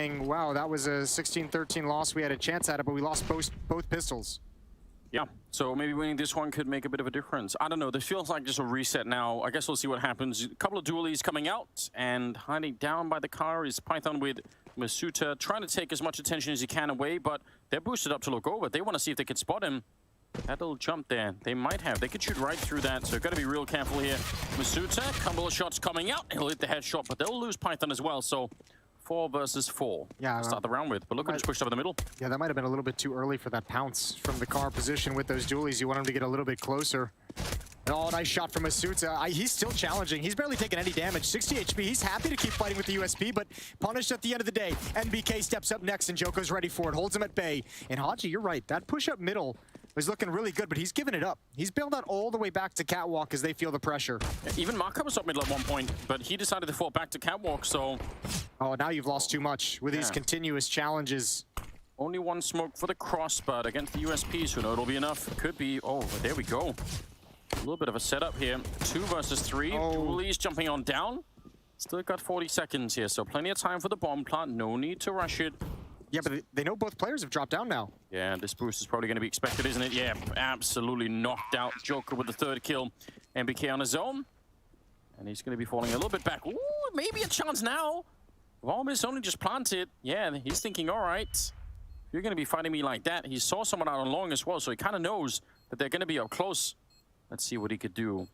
saying, wow, that was a 16-13 loss. We had a chance at it, but we lost both pistols. Yeah, so maybe winning this one could make a bit of a difference. I don't know, this feels like just a reset now. I guess we'll see what happens. A couple of dualies coming out, and hiding down by the car is Python with Masuta, trying to take as much attention as he can away, but they're boosted up to look over. They want to see if they can spot him. That little jump there, they might have. They could shoot right through that, so got to be real careful here. Masuta, couple of shots coming out. He'll hit the headshot, but they'll lose Python as well, so 4 versus 4 to start the round with. But look who just pushed over the middle. Yeah, that might have been a little bit too early for that pounce from the car position with those dualies. You want him to get a little bit closer. Oh, nice shot from Masuta. He's still challenging. He's barely taking any damage. 60 HP. He's happy to keep fighting with the USP, but punished at the end of the day. NBK steps up next, and Joko's ready for it. Holds him at bay. And Haji, you're right. That push up middle was looking really good, but he's given it up. He's bailed out all the way back to Catwalk as they feel the pressure. Yeah, even Marco was up middle at one point, but he decided to fall back to Catwalk, so... Oh, now you've lost too much with these continuous challenges. Only one smoke for the cross, but against the USPs, who know it'll be enough. Could be... Oh, there we go. A little bit of a setup here. 2 versus 3. Dualies jumping on down. Still got 40 seconds here, so plenty of time for the bomb plant. No need to rush it. Yeah, but they know both players have dropped down now. Yeah, this boost is probably going to be expected, isn't it? Yeah, absolutely knocked out. Joker with the 3rd kill. MBK on his own. And he's going to be falling a little bit back. Ooh, maybe a chance now. Volmis only just planted. Yeah, he's thinking, all right, if you're going to be fighting me like that. He saw someone out on long as well, so he kind of knows that they're going to be up close. Let's see what he could do.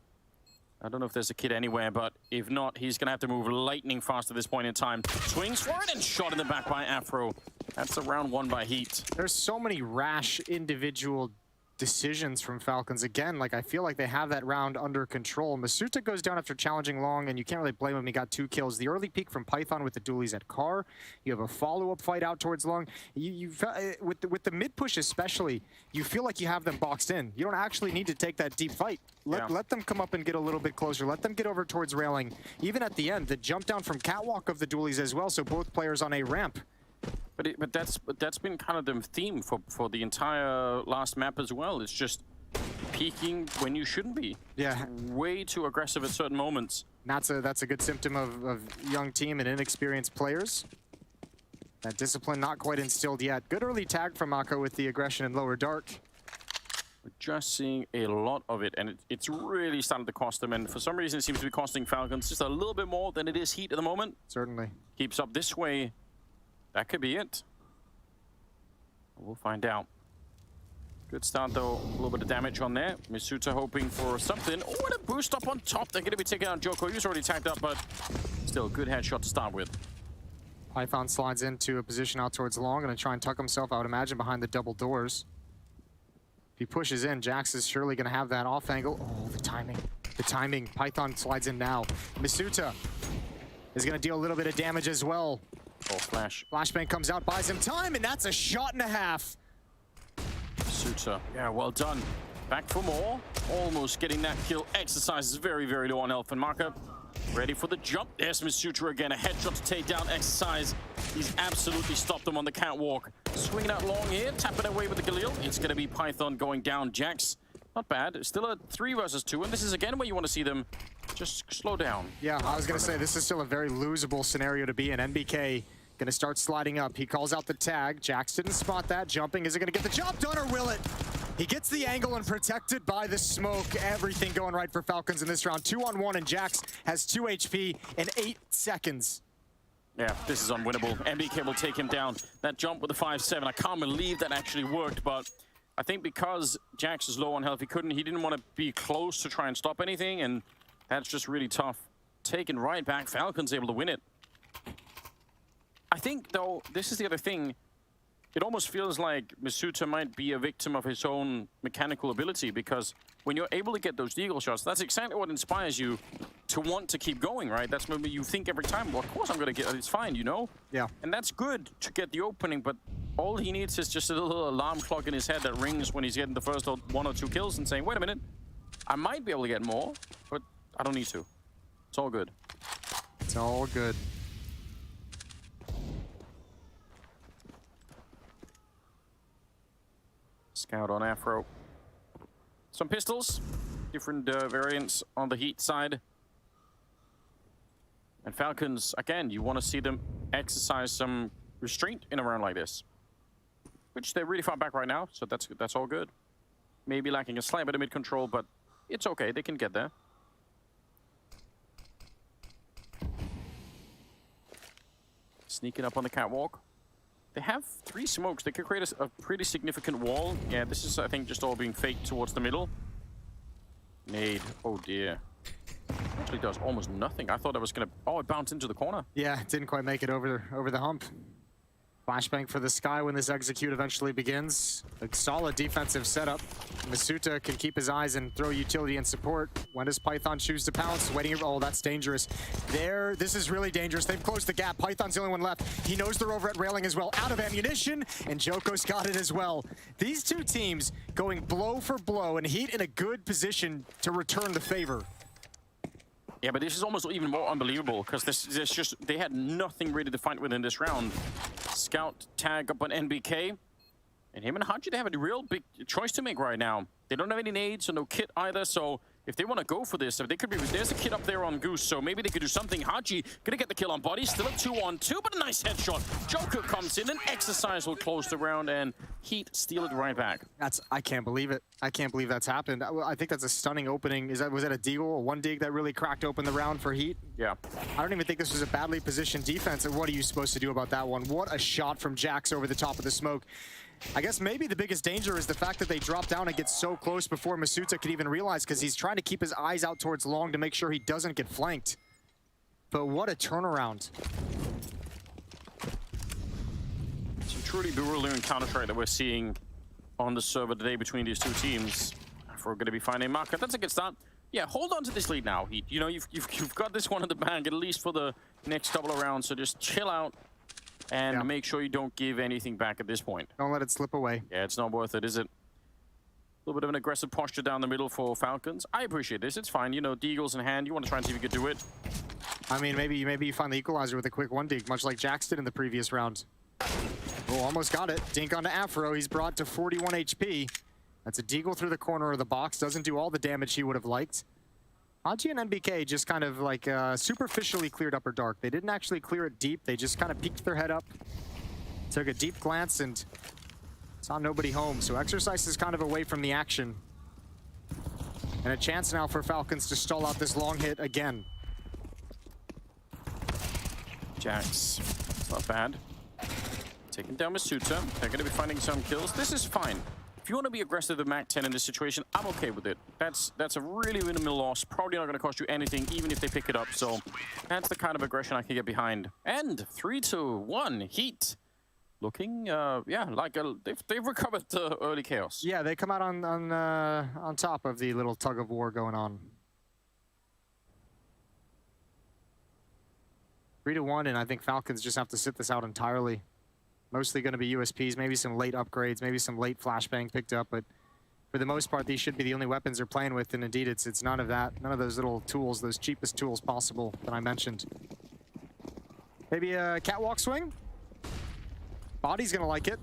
I don't know if there's a kid anywhere, but if not, he's going to have to move lightning fast at this point in time. Swings for it and shot in the back by Afro. That's a round 1 by HEET. There's so many rash individual decisions from Falcons. Again, like I feel like they have that round under control. Masuta goes down after challenging long, and you can't really blame him. He got 2 kills. The early peek from Python with the dualies at car. You have a follow-up fight out towards long. With the mid push especially, you feel like you have them boxed in. You don't actually need to take that deep fight. Let them come up and get a little bit closer. Let them get over towards railing. Even at the end, the jump down from Catwalk of the dualies as well, so both players on a ramp. But that's been kind of the theme for the entire last map as well. It's just peeking when you shouldn't be. Yeah. It's way too aggressive at certain moments. That's a good symptom of young team and inexperienced players. That discipline not quite instilled yet. Good early tag from Mako with the aggression in lower dark. We're just seeing a lot of it, and it's really starting to cost them. And for some reason, it seems to be costing Falcons just a little bit more than it is HEET at the moment. Certainly. Keeps up this way. That could be it. We'll find out. Good start, though. A little bit of damage on there. Masuta hoping for something. Oh, and a boost up on top. They're going to be taking out Joko. He was already tagged up, but still a good headshot to start with. Python slides into a position out towards long. Going to try and tuck himself, I would imagine, behind the double doors. If he pushes in, Jax is surely going to have that off angle. Oh, the timing. The timing. Python slides in now. Masuta is going to deal a little bit of damage as well. Oh, flash. Flashbang comes out, buys him time, and that's a shot and a half. Masuta, yeah, well done. Back for more. Almost getting that kill. Exercise is very, very low on health. And Marker ready for the jump. There's Masuta again. A headshot to take down Exercise. He's absolutely stopped him on the catwalk. Swinging out long here, tapping away with the Galil. It's going to be Python going down. Jax, not bad. Still a 3 versus 2, and this is again where you want to see them just slow down. Yeah, I was going to say, this is still a very losable scenario to be in. NBK going to start sliding up. He calls out the tag. Jax didn't spot that. Jumping. Is it going to get the job done, or will it? He gets the angle and protected by the smoke. Everything going right for Falcons in this round. 2-on-1, and Jax has 2 HP in 8 seconds. Yeah, this is unwinnable. NBK will take him down. That jump with the 5-7, I can't believe that actually worked, but I think because Jax is low on health, he didn't want to be close to try and stop anything, and that's just really tough. Taken right back, Falcons able to win it. I think, though, this is the other thing. It almost feels like Masuta might be a victim of his own mechanical ability, because when you're able to get those deagle shots, that's exactly what inspires you to want to keep going, right? That's maybe you think every time, well, of course I'm going to get it, it's fine, you know? Yeah. And that's good to get the opening, but all he needs is just a little alarm clock in his head that rings when he's getting the first 1 or 2 kills and saying, wait a minute, I might be able to get more, but I don't need to. It's all good. It's all good. Scout on Afro. Some pistols, different variants on the HEET side. And Falcons, again, you want to see them exercise some restraint in a round like this. Which they're really far back right now, so that's all good. Maybe lacking a slight bit of mid-control, but it's okay, they can get there. Sneaking up on the catwalk. They have 3 smokes. They could create a pretty significant wall. Yeah, this is, I think, just all being faked towards the middle. Nade. Oh, dear. Actually does almost nothing. I thought it was going to... Oh, it bounced into the corner. Yeah, didn't quite make it over the hump. Flashbang for the sky when this execute eventually begins. A solid defensive setup. Masuta can keep his eyes and throw utility and support. When does Python choose to pounce? Waiting. Oh, that's dangerous. This is really dangerous. They've closed the gap. Python's the only one left. He knows they're over at railing as well. Out of ammunition, and Joko's got it as well. These two teams going blow for blow, and HEET in a good position to return the favor. Yeah, but this is almost even more unbelievable because this just they had nothing really to fight with in this round. Scout tag up on NBK, and him and Haji, they have a real big choice to make right now. They don't have any nades, so no kit either. So if they want to go for this, if they could be, there's a kit up there on Goose, so maybe they could do something. Haji gonna get the kill on Body, still a 2-on-2, but a nice headshot. Joker comes in, and Exercise will close the round, and HEET steal it right back. I can't believe it. I can't believe that's happened. I think that's a stunning opening. Was that a deagle, a 1 dig that really cracked open the round for HEET? Yeah. I don't even think this was a badly positioned defense. And what are you supposed to do about that one? What a shot from Jax over the top of the smoke. I guess maybe the biggest danger is the fact that they drop down and get so close before Masuta could even realize, because he's trying to keep his eyes out towards long to make sure he doesn't get flanked. But what a turnaround. Some truly bewildering Counter-Strike that we're seeing on the server today between these two teams. If we're going to be finding market, that's a good start. Yeah, hold on to this lead now, HEET. You know, you've got this one in the bag, at least for the next couple of rounds, so just chill out. And make sure you don't give anything back at this point. Don't let it slip away. Yeah, it's not worth it, is it? A little bit of an aggressive posture down the middle for Falcons. I appreciate this. It's fine. You know, Deagle's in hand. You want to try and see if you could do it. I mean, maybe you find the equalizer with a quick 1 dig, much like Jax did in the previous round. Oh, almost got it. Dink onto Afro. He's brought to 41 HP. That's a Deagle through the corner of the box. Doesn't do all the damage he would have liked. Haji and NBK just kind of like superficially cleared upper dark. They didn't actually clear it deep. They just kind of peeked their head up, took a deep glance, and saw nobody home. So Exercise is kind of away from the action. And a chance now for Falcons to stall out this long hit again. Jax, it's not bad. Taking down Masuta. They're going to be finding some kills. This is fine. If you want to be aggressive with Mac 10 in this situation, I'm okay with it. That's a really minimal loss. Probably not going to cost you anything, even if they pick it up. So that's the kind of aggression I can get behind. And 3-1, HEET. Looking, yeah, like they've recovered the early chaos. Yeah, they come out on top of the little tug of war going on. 3-1, and I think Falcons just have to sit this out entirely. Mostly going to be USPs, maybe some late upgrades, maybe some late flashbang picked up, but for the most part, these should be the only weapons they're playing with, and indeed, it's none of that. None of those little tools, those cheapest tools possible that I mentioned. Maybe a catwalk swing? Body's going to like it.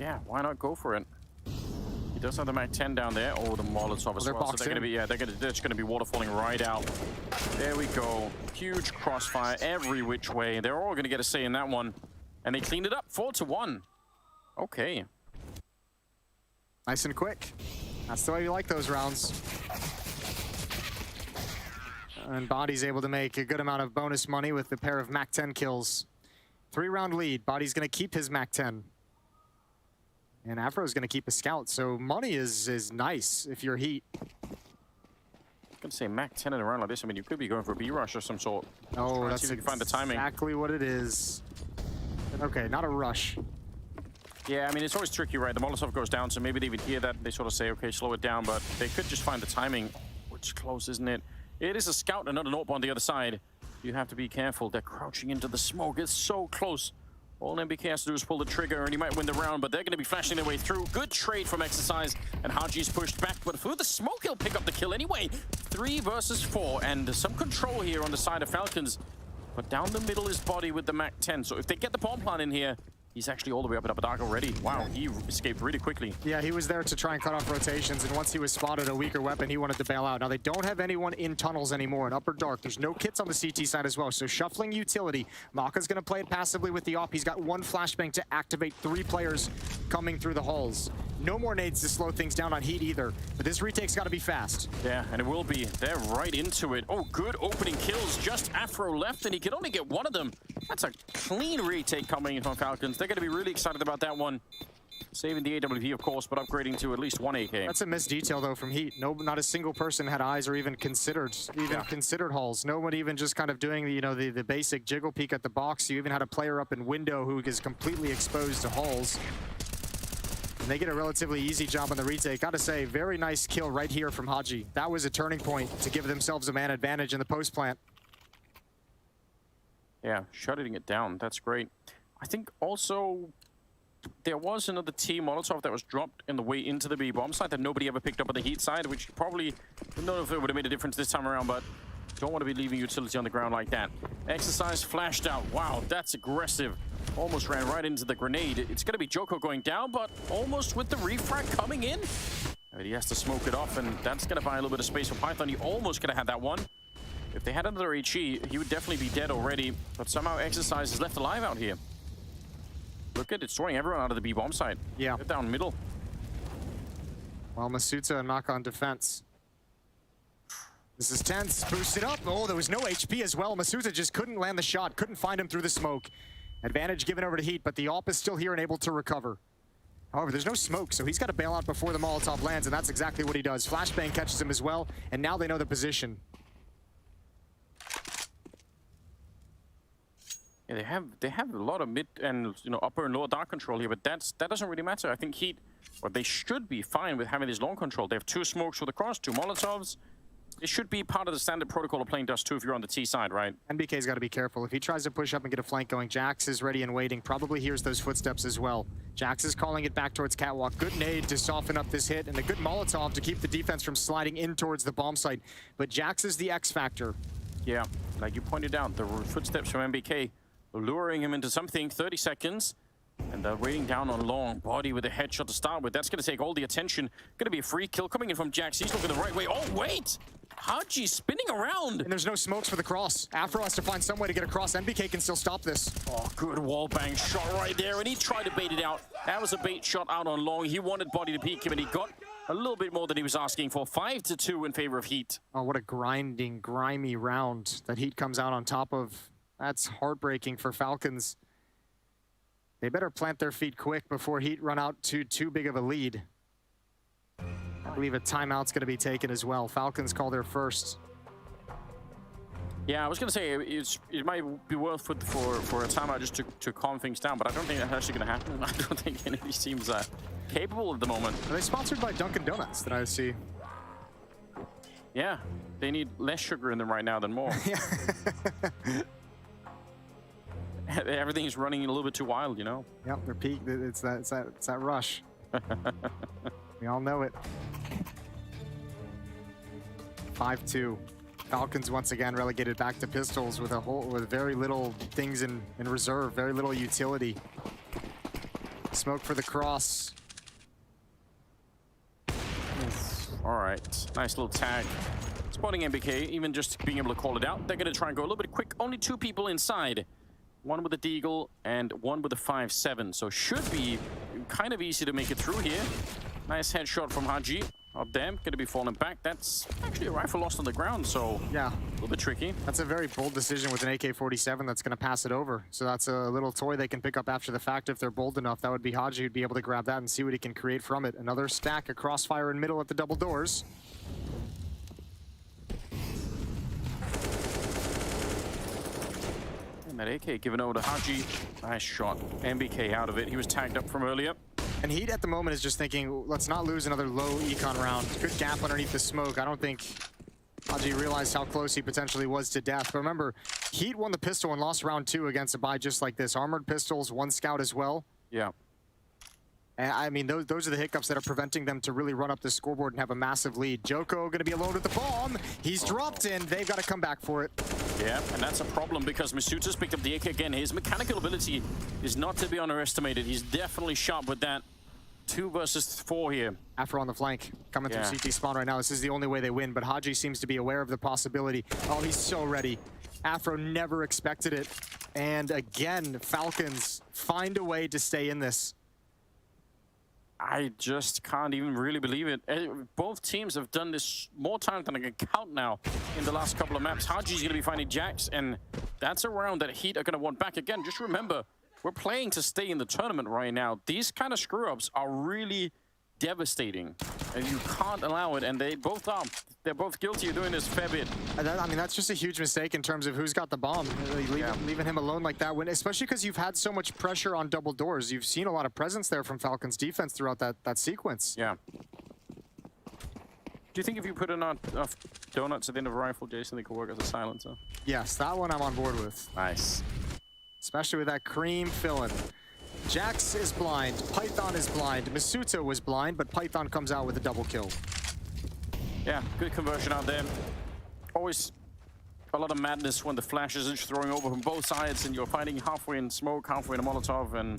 Yeah, why not go for it? He does have the Mac 10 down there. Oh, the Molotov as well. So they're going to be, yeah, they're just going to be waterfalling right out. There we go. Huge crossfire every which way. They're all going to get a say in that one. And they cleaned it up, 4-1. Okay. Nice and quick. That's the way you like those rounds. And Body's able to make a good amount of bonus money with the pair of Mac 10 kills. 3-round lead. Body's going to keep his Mac 10. And Afro's going to keep a scout. So money is nice if you're HEET. I was going to say Mac 10 in a round like this. I mean, you could be going for a B-rush of some sort. Oh, that's see if you can find the timing. Exactly what it is. Okay, not a rush. Yeah, I mean, it's always tricky, right? The Molotov goes down, so maybe they even hear that. They sort of say, okay, slow it down, but they could just find the timing. Which is close, isn't it? It is a scout and not an AWP on the other side. You have to be careful. They're crouching into the smoke. It's so close. All NBK has to do is pull the trigger, and he might win the round, but they're going to be flashing their way through. Good trade from Exercise, and Haji's pushed back, but through the smoke, he'll pick up the kill anyway. 3 versus 4, and some control here on the side of Falcons. But down the middle is Body with the Mac 10. So if they get the bomb plant in here, He's actually all the way up at Upper Dark already. Wow, he escaped really quickly. Yeah, he was there to try and cut off rotations, and once he was spotted a weaker weapon, he wanted to bail out. Now, they don't have anyone in tunnels anymore in Upper Dark. There's no kits on the CT side as well, so shuffling utility. Maka's going to play it passively with the op. He's got one flashbang to activate 3 players coming through the halls. No more nades to slow things down on HEET either, but this retake's got to be fast. Yeah, and it will be. They're right into it. Oh, good opening kills. Just Afro left, and he can only get one of them. That's a clean retake coming in from Falcons. They're going to be really excited about that one. Saving the AWP, of course, but upgrading to at least 1 AK. That's a missed detail, though, from HEET. No, not a single person had eyes or even considered halls. No one even just kind of doing the, the basic jiggle peek at the box. You even had a player up in window who is completely exposed to halls. And they get a relatively easy job on the retake. Gotta say, very nice kill right here from Haji. That was a turning point to give themselves a man advantage in the post plant. Yeah, shutting it down. That's great. I think also there was another team Molotov that was dropped in the way into the B bomb side that nobody ever picked up on the HEET side, which probably, I don't know if it would have made a difference this time around, but don't want to be leaving utility on the ground like that. Exercise flashed out. Wow, that's aggressive. Almost ran right into the grenade. It's going to be Joko going down, but almost with the refrag coming in. But he has to smoke it off, and that's going to buy a little bit of space for Python. He almost could have had that one. If they had another HE, he would definitely be dead already. But somehow Exercise is left alive out here. Look at it, destroying everyone out of the B-bomb side. Yeah. Get down middle. Well, Masuta and Maka on defense. This is tense. Boosted up. Oh, there was no HP as well. Masuta just couldn't land the shot. Couldn't find him through the smoke. Advantage given over to HEET, but the AWP is still here and able to recover. However, there's no smoke, so he's got to bail out before the Molotov lands, and that's exactly what he does. Flashbang catches him as well, and now they know the position. Yeah, they have a lot of mid and upper and lower dark control here, but that doesn't really matter. I think HEET, or they should be fine with having this long control. They have 2 smokes for the cross, 2 Molotovs. It should be part of the standard protocol of playing Dust 2 if you're on the T side, right? NBK's got to be careful. If he tries to push up and get a flank going, Jax is ready and waiting. Probably hears those footsteps as well. Jax is calling it back towards Catwalk. Good nade to soften up this hit, and a good Molotov to keep the defense from sliding in towards the bomb site. But Jax is the X factor. Yeah, like you pointed out, the footsteps from NBK luring him into something. 30 seconds. And they're waiting down on long body with a headshot to start with. That's going to take all the attention. Going to be a free kill coming in from Jax. He's looking the right way. Oh, wait! Haji spinning around. And there's no smokes for the cross. Afro has to find some way to get across. NBK can still stop this. Oh, good wallbang shot right there. And he tried to bait it out. That was a bait shot out on long. He wanted body to peek him, and he got a little bit more than he was asking for. 5-2 in favor of HEET. Oh, what a grinding, grimy round that HEET comes out on top of. That's heartbreaking for Falcons. They better plant their feet quick before HEET run out to too big of a lead. I believe a timeout's going to be taken as well. Falcons call their first. Yeah, I was going to say it might be worth for a timeout just to calm things down, but I don't think that's actually going to happen. I don't think any of these teams are capable at the moment. Are they sponsored by Dunkin' Donuts, that I see? Yeah, they need less sugar in them right now than more. Yeah. Everything's running a little bit too wild, you know? Yep, they're peak. It's that rush. We all know it. 5-2. Falcons once again relegated back to pistols with very little things in reserve, very little utility. Smoke for the cross. All right, nice little tag. Spotting MBK, even just being able to call it out. They're going to try and go a little bit quick. Only 2 people inside. 1 with a Deagle and 1 with a 5-7. So should be kind of easy to make it through here. Nice headshot from Haji. Up them, going to be falling back. That's actually a rifle lost on the ground, so yeah, a little bit tricky. That's a very bold decision with an AK-47 that's going to pass it over. So that's a little toy they can pick up after the fact if they're bold enough. That would be Haji who'd be able to grab that and see what he can create from it. Another stack, a crossfire in middle at the double doors. And that AK given over to Haji. Nice shot. MBK out of it. He was tagged up from earlier. And HEET at the moment is just thinking, let's not lose another low econ round. Good gap underneath the smoke. I don't think Haji realized how close he potentially was to death. But remember, HEET won the pistol and lost round 2 against a buy just like this. Armored pistols, 1 scout as well. Yeah. And I mean, those are the hiccups that are preventing them to really run up the scoreboard and have a massive lead. Joko going to be alone with the bomb. He's dropped in. They've got to come back for it. Yeah, and that's a problem because Masuta's picked up the AK again. His mechanical ability is not to be underestimated. He's definitely sharp with that. 2 versus 4 here. Afro on the flank, coming Yeah. through CT spawn right now. This is the only way they win, but Haji seems to be aware of the possibility. Oh, he's so ready. Afro never expected it. And again, Falcons find a way to stay in this. I just can't even really believe it. Both teams have done this more times than I can count now in the last couple of maps. Haji's going to be finding Jax, and that's a round that HEET are going to want back again. Just remember, we're playing to stay in the tournament right now. These kind of screw-ups are really devastating, and you can't allow it, and they both are. They're both guilty of doing this a fair bit. I mean, that's just a huge mistake in terms of who's got the bomb. Leaving him alone like that, especially because you've had so much pressure on double doors. You've seen a lot of presence there from Falcons defense throughout that sequence. Yeah. Do you think if you put enough donuts at the end of a rifle, Jason, they could work as a silencer? Yes, that one I'm on board with. Nice. Especially with that cream filling. Jax is blind, Python is blind, Masuta was blind, but Python comes out with a double kill. Yeah, good conversion out there. Always a lot of madness when the flashes are just throwing over from both sides and you're fighting halfway in smoke, halfway in a Molotov, and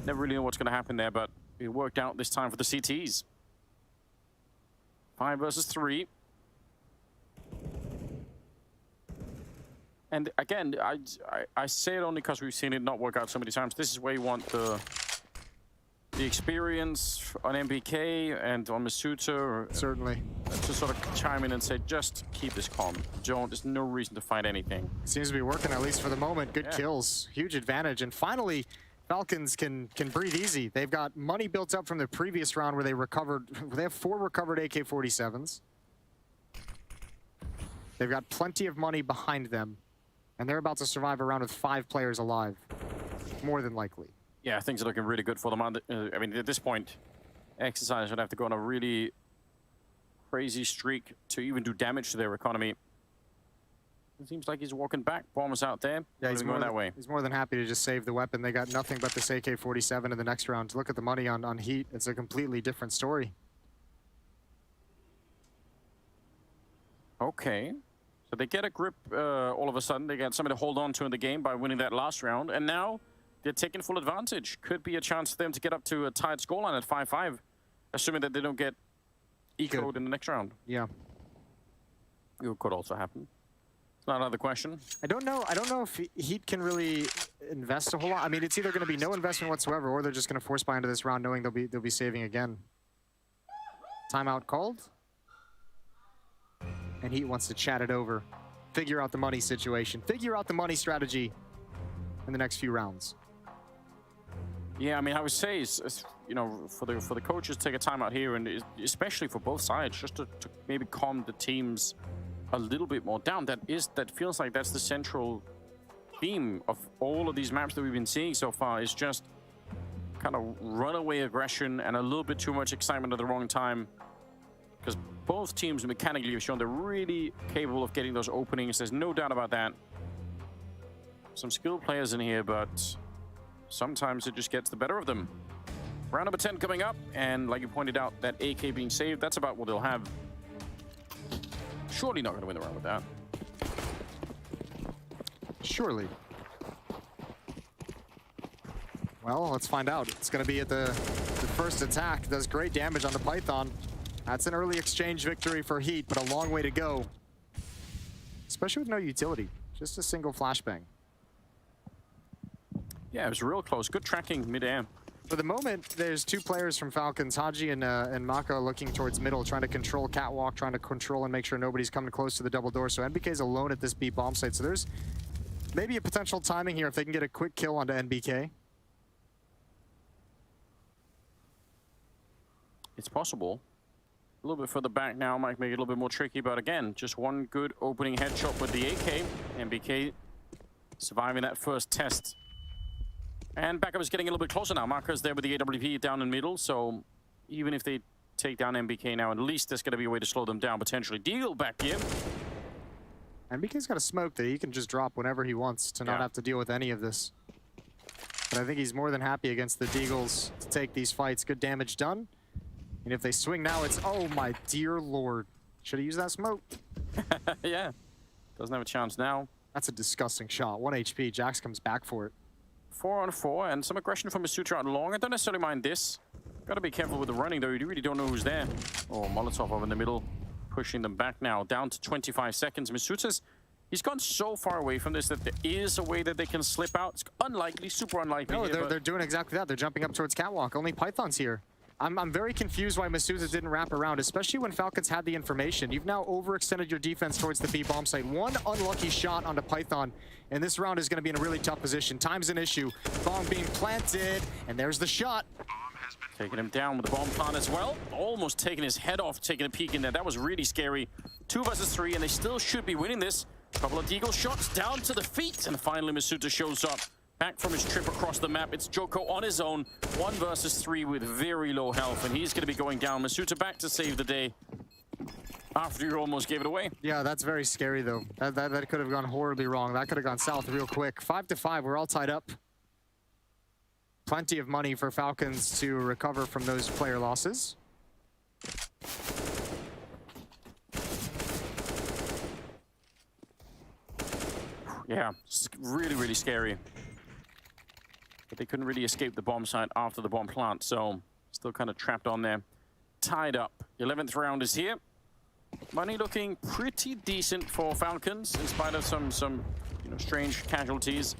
never really know what's going to happen there, but it worked out this time for the CTs. 5 versus 3. And again, I say it only because we've seen it not work out so many times. This is where you want the experience on MBK and on Masuta. Certainly. To sort of chime in and say, just keep this calm. There's no reason to fight anything. Seems to be working, at least for the moment. Good kills, huge advantage. And finally, Falcons can breathe easy. They've got money built up from the previous round where they recovered. They have 4 recovered AK-47s. They've got plenty of money behind them. And they're about to survive a round with 5 players alive. More than likely. Yeah, things are looking really good for them. I mean, at this point, Exercise would have to go on a really crazy streak to even do damage to their economy. It seems like he's walking back. Bombers out there. Yeah, he's going that way. He's more than happy to just save the weapon. They got nothing but this AK-47 in the next round. Look at the money on HEET. It's a completely different story. Okay. So they get a grip all of a sudden. They get something to hold on to in the game by winning that last round. And now they're taking full advantage. Could be a chance for them to get up to a tied scoreline at 5-5, assuming that they don't get ecoed in the next round. Yeah. It could also happen. It's not another question. I don't know if HEET can really invest a whole lot. I mean, it's either going to be no investment whatsoever, or they're just going to force buy into this round, knowing they'll be saving again. Timeout called. And HEET wants to chat it over, figure out the money situation, figure out the money strategy in the next few rounds. Yeah, I mean, I would say, you know, for the coaches to take a timeout here, and especially for both sides, just to maybe calm the teams a little bit more down. That feels like that's the central theme of all of these maps that we've been seeing so far, is just kind of runaway aggression and a little bit too much excitement at the wrong time. Because both teams mechanically have shown they're really capable of getting those openings. There's no doubt about that. Some skilled players in here, but sometimes it just gets the better of them. Round number 10 coming up, and like you pointed out, that AK being saved, that's about what they'll have. Surely not going to win the round with that. Surely. Well, let's find out. It's going to be at the first attack. Does great damage on the Python. That's an early exchange victory for HEET, but a long way to go. Especially with no utility. Just a single flashbang. Yeah, it was real close. Good tracking mid-air. For the moment, there's 2 players from Falcons, Haji and Maka, looking towards middle, trying to control catwalk, trying to control and make sure nobody's coming close to the double door. So NBK's alone at this B bomb site. So there's maybe a potential timing here if they can get a quick kill onto NBK. It's possible. A little bit further back now might make it a little bit more tricky, but again, just one good opening headshot with the AK. NBK surviving that first test. And backup is getting a little bit closer now. Marco's there with the AWP down in middle, so even if they take down NBK now, at least there's going to be a way to slow them down, potentially. Deagle back here. NBK's got a smoke that he can just drop whenever he wants to not have to deal with any of this. But I think he's more than happy against the Deagles to take these fights. Good damage done. And if they swing now, it's, oh my dear lord. Should have used that smoke. Yeah, doesn't have a chance now. That's a disgusting shot. 1 HP. Jax comes back for it. 4 on 4, and some aggression from Masuta out long. I don't necessarily mind this. Gotta be careful with the running, though. You really don't know who's there. Oh, Molotov over in the middle, pushing them back now. Down to 25 seconds. Masuta's, he's gone so far away from this that there is a way that they can slip out. It's unlikely, super unlikely. No, here, they're doing exactly that. They're jumping up towards Catwalk. Only Python's here. I'm very confused why Masuta didn't wrap around, especially when Falcons had the information. You've now overextended your defense towards the B bomb site. One unlucky shot onto Python, and this round is going to be in a really tough position. Time's an issue. Bomb being planted, and there's the shot. Taking him down with the bomb plant as well. Almost taking his head off, taking a peek in there. That was really scary. 2 versus 3, and they still should be winning this. Couple of deagle shots down to the feet, and finally Masuta shows up. Back from his trip across the map, it's Joko on his own. 1 versus 3 with very low health, and he's going to be going down. Masuta back to save the day after you almost gave it away. Yeah, that's very scary, though. That could have gone horribly wrong. That could have gone south real quick. 5-5, we're all tied up. Plenty of money for Falcons to recover from those player losses. Yeah, really, really scary. But they couldn't really escape the bomb site after the bomb plant, so still kind of trapped on there. Tied up. 11th round is here. Money looking pretty decent for Falcons, in spite of some strange casualties.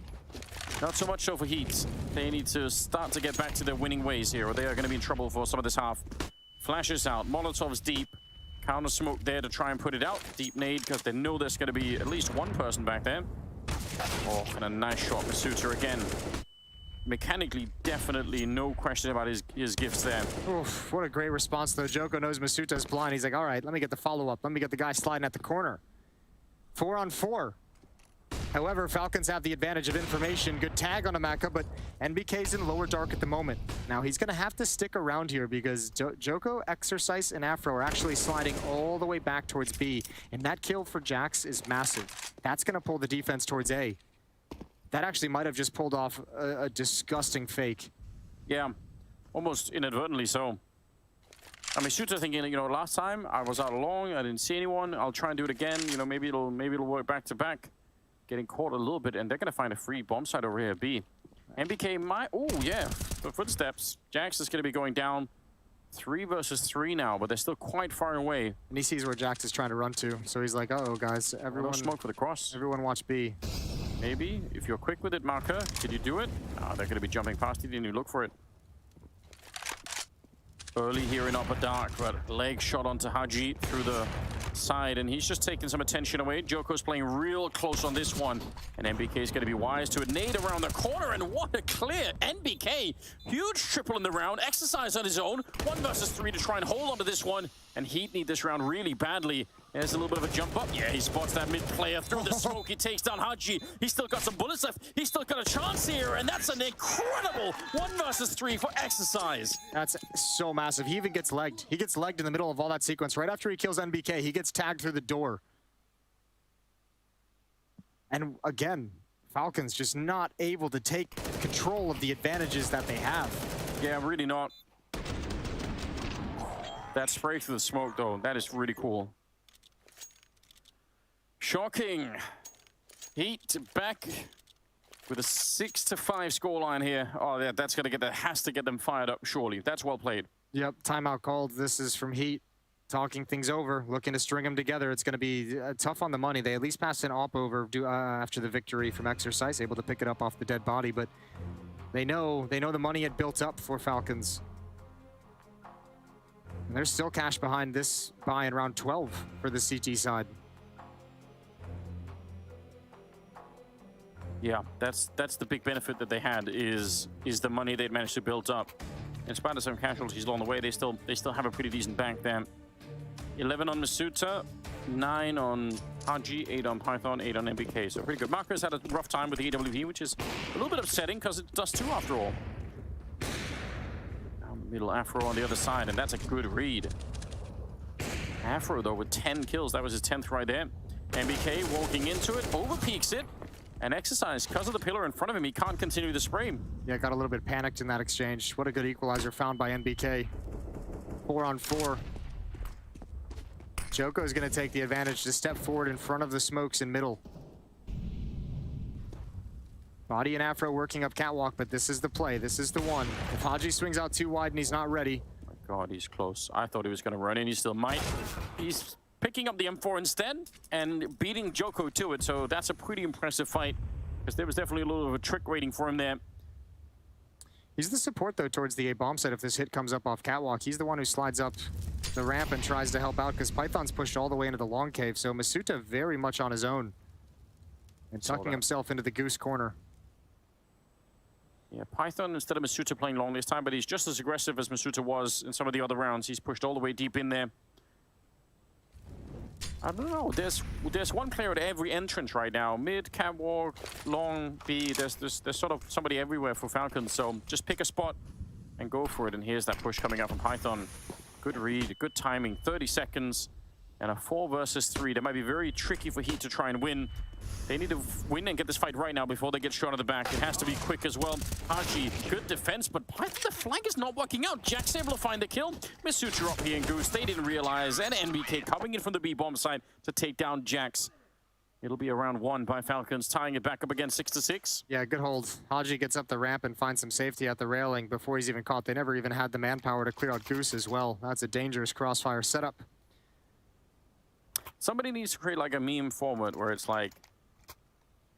Not so much so for HEET. They need to start to get back to their winning ways here, or they are going to be in trouble for some of this half. Flashes out. Molotov's deep. Counter smoke there to try and put it out. Deep nade, because they know there's going to be at least one person back there. Oh, and a nice shot. Masuta again. Mechanically, definitely no question about his gifts there. Oof, what a great response, though. Joko knows Masuta's blind. He's like, all right, let me get the follow-up. Let me get the guy sliding at the corner. 4 on 4. However, Falcons have the advantage of information. Good tag on Amaka, but NBK's in lower dark at the moment. Now, he's going to have to stick around here because Joko, Exercise, and Afro are actually sliding all the way back towards B. And that kill for Jax is massive. That's going to pull the defense towards A. That actually might have just pulled off a disgusting fake. Yeah, almost inadvertently so. I mean, Shooter thinking, last time I was out alone, I didn't see anyone. I'll try and do it again. Maybe it'll work back to back. Getting caught a little bit, and they're gonna find a free bomb site over here. B. MBK might. Oh yeah, the footsteps. Jax is gonna be going down. 3 versus 3 now, but they're still quite far away. And he sees where Jax is trying to run to, so he's like, "Uh-oh, guys, everyone smoke for the cross. Everyone watch B." Maybe if you're quick with it, Marker, could you do it? Ah, they're gonna be jumping past you. Didn't you look for it? Early here in upper dark, but leg shot onto Haji through the side, and he's just taking some attention away. Joko's playing real close on this one, and NBK is going to be wise to a nade around the corner, and what a clear NBK. Huge triple in the round, Exercise on his own. 1 versus 3 to try and hold on to this one, and HEET need this round really badly. There's a little bit of a jump up. Yeah, he spots that mid player through the smoke. He takes down Haji. He's still got some bullets left. He's still got a chance here, and that's an incredible 1 versus 3 for Exercise. That's so massive. He even gets legged. He gets legged in the middle of all that sequence. Right after he kills NBK, he gets tagged through the door. And again, Falcons just not able to take control of the advantages that they have. Yeah, really not. That spray through the smoke, though, that is really cool. Shocking. HEET back with a 6-5 scoreline here. Oh, yeah, that's gonna has to get them fired up, surely. That's well played. Yep, timeout called. This is from HEET. Talking things over, looking to string them together. It's going to be tough on the money. They at least passed an op over after the victory from Exercise, able to pick it up off the dead body, but they know the money had built up for Falcons. And there's still cash behind this buy in round 12 for the CT side. Yeah, that's the big benefit that they had is the money they'd managed to build up. In spite of some casualties along the way, they still have a pretty decent bank there. 11 on Masuta, 9 on Haji, 8 on Python, 8 on MBK. So pretty good. Marco's had a rough time with the EWP, which is a little bit upsetting because it does 2 after all. Down the middle, Afro on the other side, and that's a good read. Afro, though, with 10 kills. That was his 10th right there. MBK walking into it, overpeaks it. And Exercise, because of the pillar in front of him, he can't continue the spray. Yeah, got a little bit panicked in that exchange. What a good equalizer found by NBK. 4 on 4. Joko's going to take the advantage to step forward in front of the smokes in middle. Body and Afro working up catwalk, but this is the play. This is the one. If Haji swings out too wide and he's not ready. Oh my God, he's close. I thought he was going to run in. He still might. He's picking up the M4 instead and beating Joko to it. So that's a pretty impressive fight, because there was definitely a little of a trick waiting for him there. He's the support, though, towards the A bomb site if this hit comes up off catwalk. He's the one who slides up the ramp and tries to help out, because Python's pushed all the way into the long cave. So Masuta very much on his own and tucking himself into the goose corner. Yeah, Python instead of Masuta playing long this time, but he's just as aggressive as Masuta was in some of the other rounds. He's pushed all the way deep in there. I don't know. There's one player at every entrance right now. Mid, catwalk, long, B. There's sort of somebody everywhere for Falcons. So just pick a spot and go for it. And here's that push coming out from Python. Good read, good timing. 30 seconds and a 4 versus 3. That might be very tricky for HEET to try and win. They need to win and get this fight right now before they get shot at the back. It has to be quick as well. Haji, good defense, but Python, the flank is not working out. Jack's able to find the kill. Masuta up here and Goose, they didn't realize. And NBK coming in from the B-bomb side to take down Jax. It'll be a round 1 by Falcons, tying it back up again 6-6. Yeah, good hold. Haji gets up the ramp and finds some safety at the railing before he's even caught. They never even had the manpower to clear out Goose as well. That's a dangerous crossfire setup. Somebody needs to create like a meme format where it's like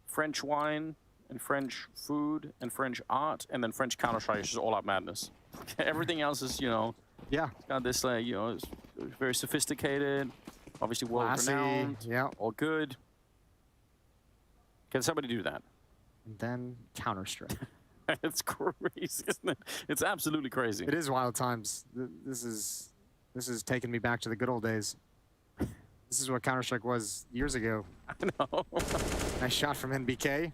French wine and French food and French art and then French Counter-Strike is just all out madness. Everything else is, you know, yeah, it's got this like, you know, it's very sophisticated, obviously world-renowned, yeah, all good. Can somebody do that? And then Counter-Strike. It's crazy, isn't it? It's absolutely crazy. It is wild times. This is taking me back to the good old days. This is what Counter-Strike was years ago. I know. Nice shot from NBK.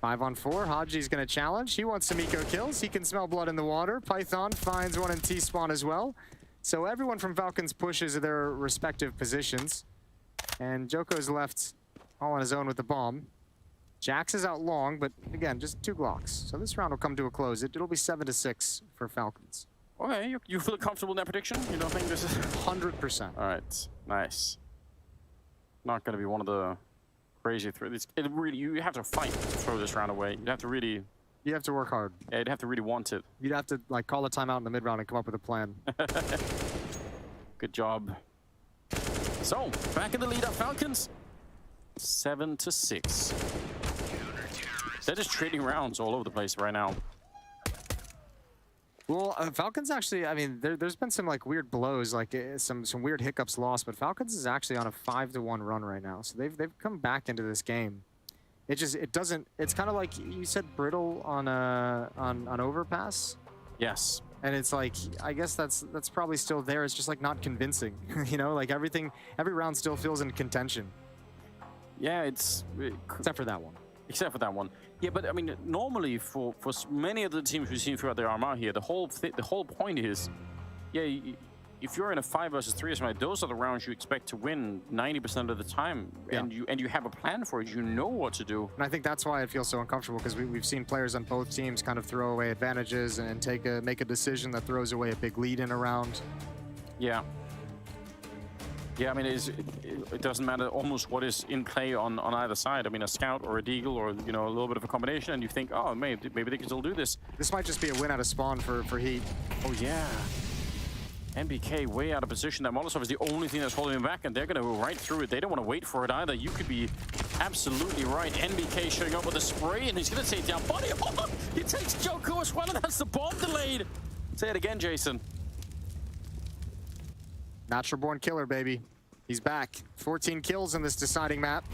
5-on-4. Haji's going to challenge. He wants some eco kills. He can smell blood in the water. Python finds one in T-spawn as well. So everyone from Falcons pushes to their respective positions. And Joko's left all on his own with the bomb. Jax is out long, but again, just 2 Glocks. So this round will come to a close. It'll be 7-6 for Falcons. Okay, you feel comfortable in that prediction? You don't think this is 100%. All right, nice. Not going to be one of the crazy throws. It really, you have to fight to throw this round away. You'd have to really. You have to work hard. Yeah, you'd have to really want it. You'd have to like call a timeout in the mid round and come up with a plan. Good job. So back in the lead up, Falcons. 7-6. They're just trading rounds all over the place right now. Well, Falcons actually, I mean, there's been some like weird blows, like some weird hiccups lost, but Falcons is actually on a 5-1 run right now. So they've come back into this game. It doesn't, it's kind of like you said, brittle on overpass. Yes. And it's like, I guess that's probably still there. It's just like not convincing, you know, like every round still feels in contention. Yeah, except for that one. Except for that one. Yeah, but I mean, normally for many of the teams we've seen throughout the RMR here, the whole point is, yeah, if you're in a 5 versus 3 or something, those are the rounds you expect to win 90% of the time, yeah. and you have a plan for it. You know what to do. And I think that's why it feels so uncomfortable, because we've seen players on both teams kind of throw away advantages and make a decision that throws away a big lead in a round. Yeah. Yeah, I mean, it doesn't matter almost what is in play on either side. I mean, a scout or a deagle or, you know, a little bit of a combination, and you think, oh, maybe they can still do this. This might just be a win out of spawn for HEET. Oh, yeah. NBK way out of position. That Molotov is the only thing that's holding him back, and they're going to go right through it. They don't want to wait for it either. You could be absolutely right. NBK showing up with a spray, and he's going to take down Body. Oh, he takes Joko as well, and that's the bomb delayed. Say it again, Jason. Natural born killer, baby. He's back. 14 kills in this deciding map.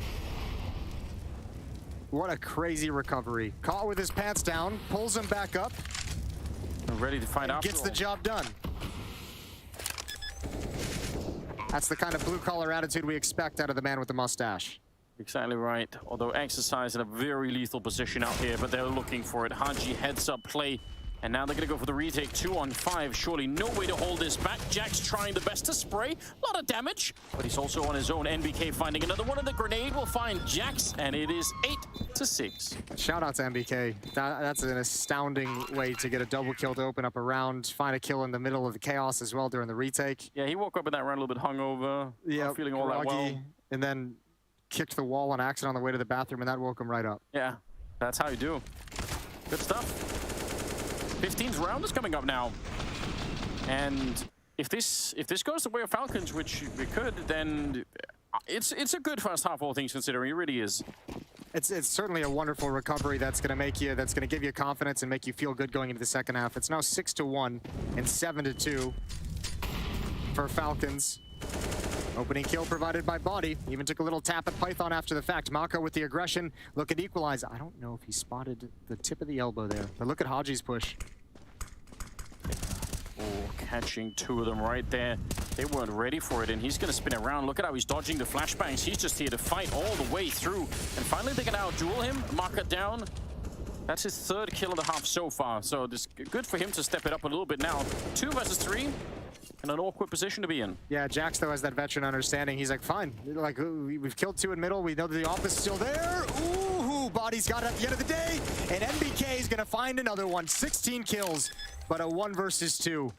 What a crazy recovery. Caught with his pants down, pulls him back up. Ready to fight after all. Gets the job done. That's the kind of blue-collar attitude we expect out of the man with the mustache. Exactly right. Although Exercise in a very lethal position out here, but they're looking for it. Haji heads up play. And now they're going to go for the retake. 2 on 5. Surely no way to hold this back. Jack's trying the best to spray. A lot of damage, but he's also on his own. NBK finding another one, and the grenade will find Jax, and it is 8-6. Shout out to NBK. That's an astounding way to get a double kill to open up a round. Find a kill in the middle of the chaos as well during the retake. Yeah, he woke up in that round a little bit hungover. Yeah, feeling all that well. And then kicked the wall on accident on the way to the bathroom, and that woke him right up. Yeah, that's how you do. Good stuff. 15th round is coming up now. And if this goes the way of Falcons, which we could, then it's a good first half, all things considering. It really is. It's certainly a wonderful recovery that's going to give you confidence and make you feel good going into the second half. It's now 6-1 and 7-2 for Falcons. Opening kill provided by Body. Even took a little tap at Python after the fact. Mako with the aggression. Look at equalize. I don't know if he spotted the tip of the elbow there, but look at Haji's push. Oh, catching two of them right there. They weren't ready for it, and he's going to spin around. Look at how he's dodging the flashbangs. He's just here to fight all the way through. And finally, they can out-duel him, mark it down. That's his third kill and a half so far. So it's good for him to step it up a little bit now. 2 versus 3. In an awkward position to be in. Yeah, Jax, though, has that veteran understanding. He's like, fine. Like, we've killed 2 in middle. We know that the office is still there. Ooh, Body's got it at the end of the day. And NBK is going to find another one. 16 kills, but a 1 versus 2.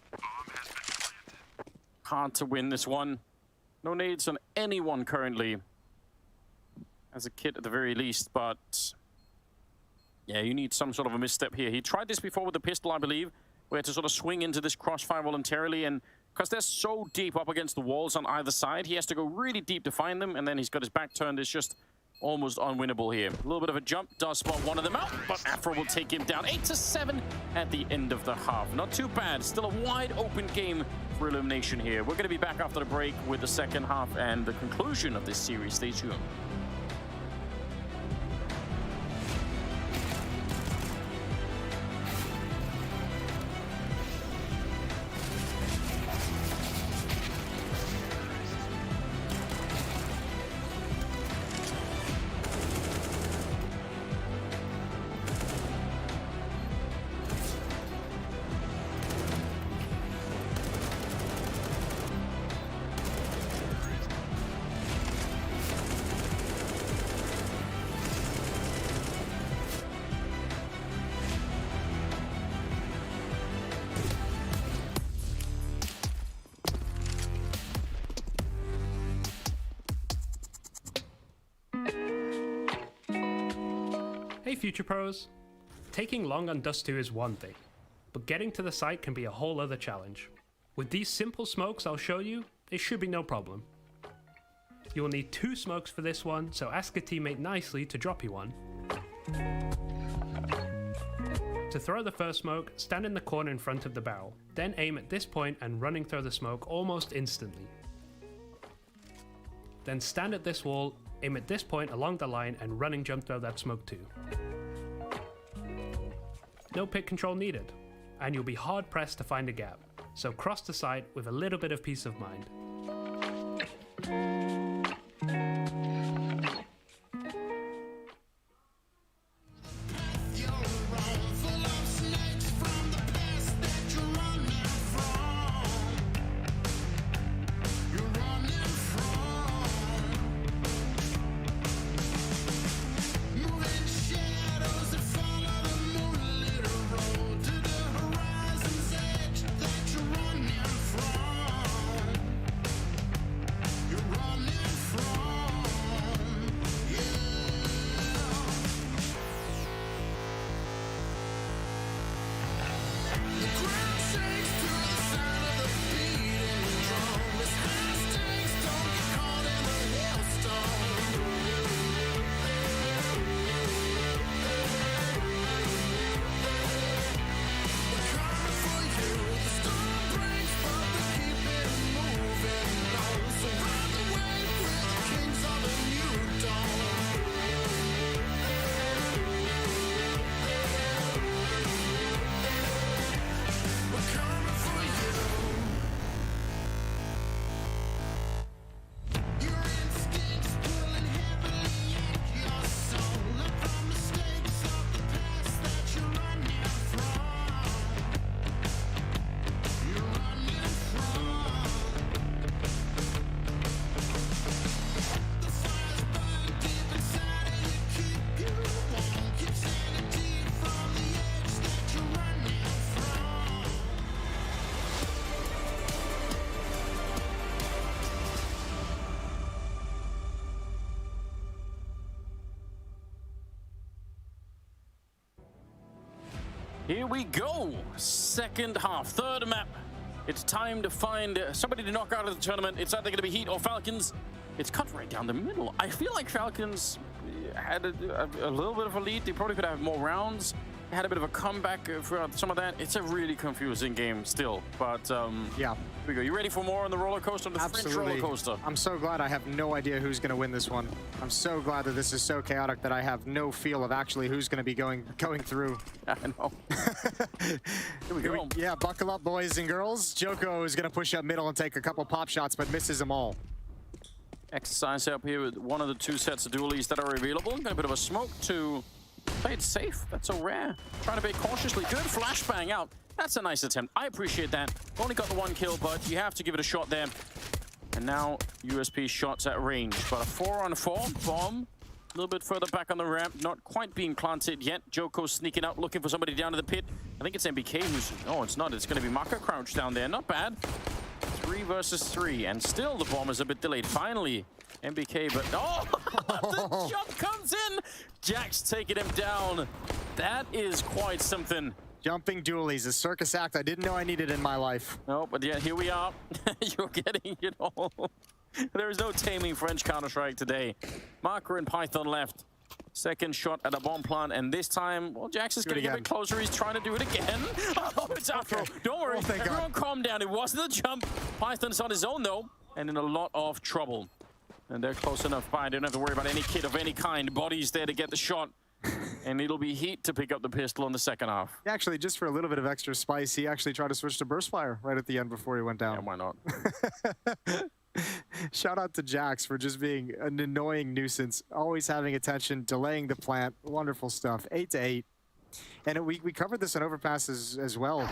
Hard to win this one. No nades on anyone currently. As a kid at the very least, but... yeah, you need some sort of a misstep here. He tried this before with the pistol, I believe. Where to sort of swing into this crossfire voluntarily, and because they're so deep up against the walls on either side, he has to go really deep to find them, and then he's got his back turned. It's just almost unwinnable here. A little bit of a jump, does spot one of them out, but Afro will take him down. 8-7 at the end of the half. Not too bad. Still a wide open game for elimination here. We're going to be back after the break with the second half and the conclusion of this series. Stay tuned. Hey Future Pros! Taking long on Dust 2 is one thing, but getting to the site can be a whole other challenge. With these simple smokes I'll show you, it should be no problem. You'll need 2 smokes for this one, so ask a teammate nicely to drop you one. To throw the first smoke, stand in the corner in front of the barrel, then aim at this point and running through the smoke almost instantly. Then stand at this wall, aim at this point along the line and running jump throw that smoke too. No pick control needed, and you'll be hard pressed to find a gap, so cross the site with a little bit of peace of mind. Running Here we go. Second half, third map. It's time to find somebody to knock out of the tournament. It's either going to be HEET or Falcons. It's cut right down the middle. I feel like Falcons had a little bit of a lead. They probably could have more rounds. They had a bit of a comeback for some of that. It's a really confusing game still. But yeah, here we go. You ready for more on the roller coaster? The French roller coaster. I'm so glad I have no idea who's going to win this one. I'm so glad that this is so chaotic that I have no feel of actually who's going to be going through. I know. Here we go. Yeah, buckle up, boys and girls. Joko is going to push up middle and take a couple pop shots, but misses them all. Exercise up here with one of the two sets of dualies that are available. Got a bit of a smoke to play it safe. That's so rare. Trying to be cautiously. Good flashbang out. That's a nice attempt. I appreciate that. Only got the one kill, but you have to give it a shot there. And now USP shots at range. But a 4-on-4 bomb. A little bit further back on the ramp. Not quite being planted yet. Joko sneaking out, looking for somebody down to the pit. I think it's MBK who's... Oh, it's not. It's going to be Maka crouched down there. Not bad. 3 versus 3, and still the bomb is a bit delayed. Finally, MBK, but the jump comes in. Jack's taking him down. That is quite something. Jumping dualies, a circus act I didn't know I needed in my life. No, but yeah, here we are. You're getting it all. There is no taming French Counter-Strike today. Marker and Python left. Second shot at a bomb plant, and this time, well, Jax is getting a bit closer. He's trying to do it again. Oh, it's Afro. Okay. Don't worry. Oh, everyone calm down. It wasn't a jump. Python's on his own, though, and in a lot of trouble. And they're close enough by. Don't have to worry about any kid of any kind. Body's there to get the shot. And it'll be HEET to pick up the pistol in the second half. Actually, just for a little bit of extra spice, he actually tried to switch to burst fire right at the end before he went down. Yeah, why not? Shout out to Jax for just being an annoying nuisance, always having attention, delaying the plant. Wonderful stuff. 8-8. And we covered this on overpasses as well.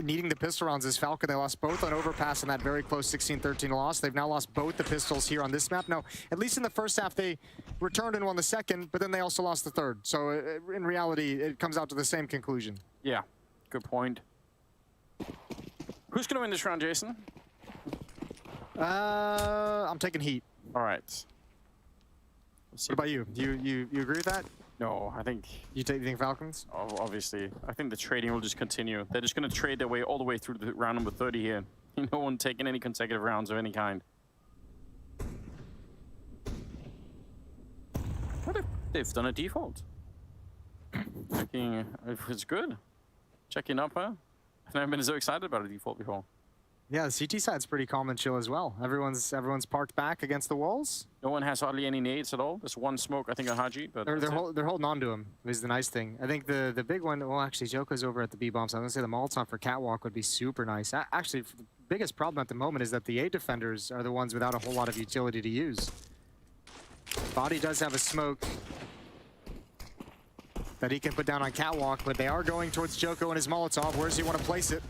Needing the pistol rounds as Falcon. They lost both on overpass in that very close 16-13 loss. They've now lost both the pistols here on this map. Now, at least in the first half, they returned and won the second, but then they also lost the third. So in reality, it comes out to the same conclusion. Yeah, good point. Who's going to win this round, Jason? I'm taking HEET. All right. What about you? You agree with that? No, I think... You think Falcons? Obviously. I think the trading will just continue. They're just going to trade their way all the way through the round number 30 here. No one taking any consecutive rounds of any kind. What if they've done a default? Checking if it's good. Checking up, huh? I've never been so excited about a default before. Yeah, the CT side's pretty calm and chill as well. Everyone's parked back against the walls. No one has hardly any nades at all. There's one smoke, I think, on Haji, but they're holding on to him. Is the nice thing. I think the big one. Well, actually, Joko's over at the B bomb, so I'm gonna say the Molotov for Catwalk would be super nice. Actually, the biggest problem at the moment is that the A defenders are the ones without a whole lot of utility to use. Body does have a smoke that he can put down on Catwalk, but they are going towards Joko and his Molotov. Where does he want to place it?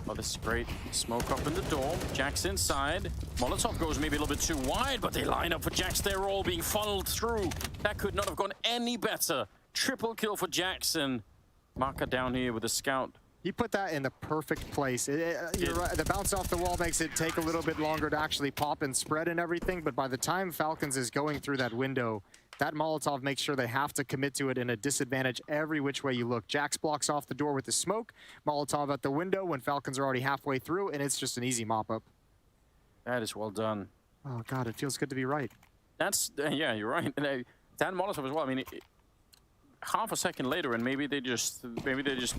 Oh, this is great. Smoke up in the door. Jax inside. Molotov goes maybe a little bit too wide, but they line up for Jax. They're all being funneled through. That could not have gone any better. Triple kill for Jackson. Maka down here with a scout. He put that in the perfect place. You're right. The bounce off the wall makes it take a little bit longer to actually pop and spread and everything, but by the time Falcons is going through that window, that Molotov makes sure they have to commit to it in a disadvantage every which way you look. Jax blocks off the door with the smoke, Molotov at the window when Falcons are already halfway through, and it's just an easy mop-up. That is well done. Oh, God, it feels good to be right. That's, yeah, you're right. And that Molotov as well, I mean, half a second later, and maybe they just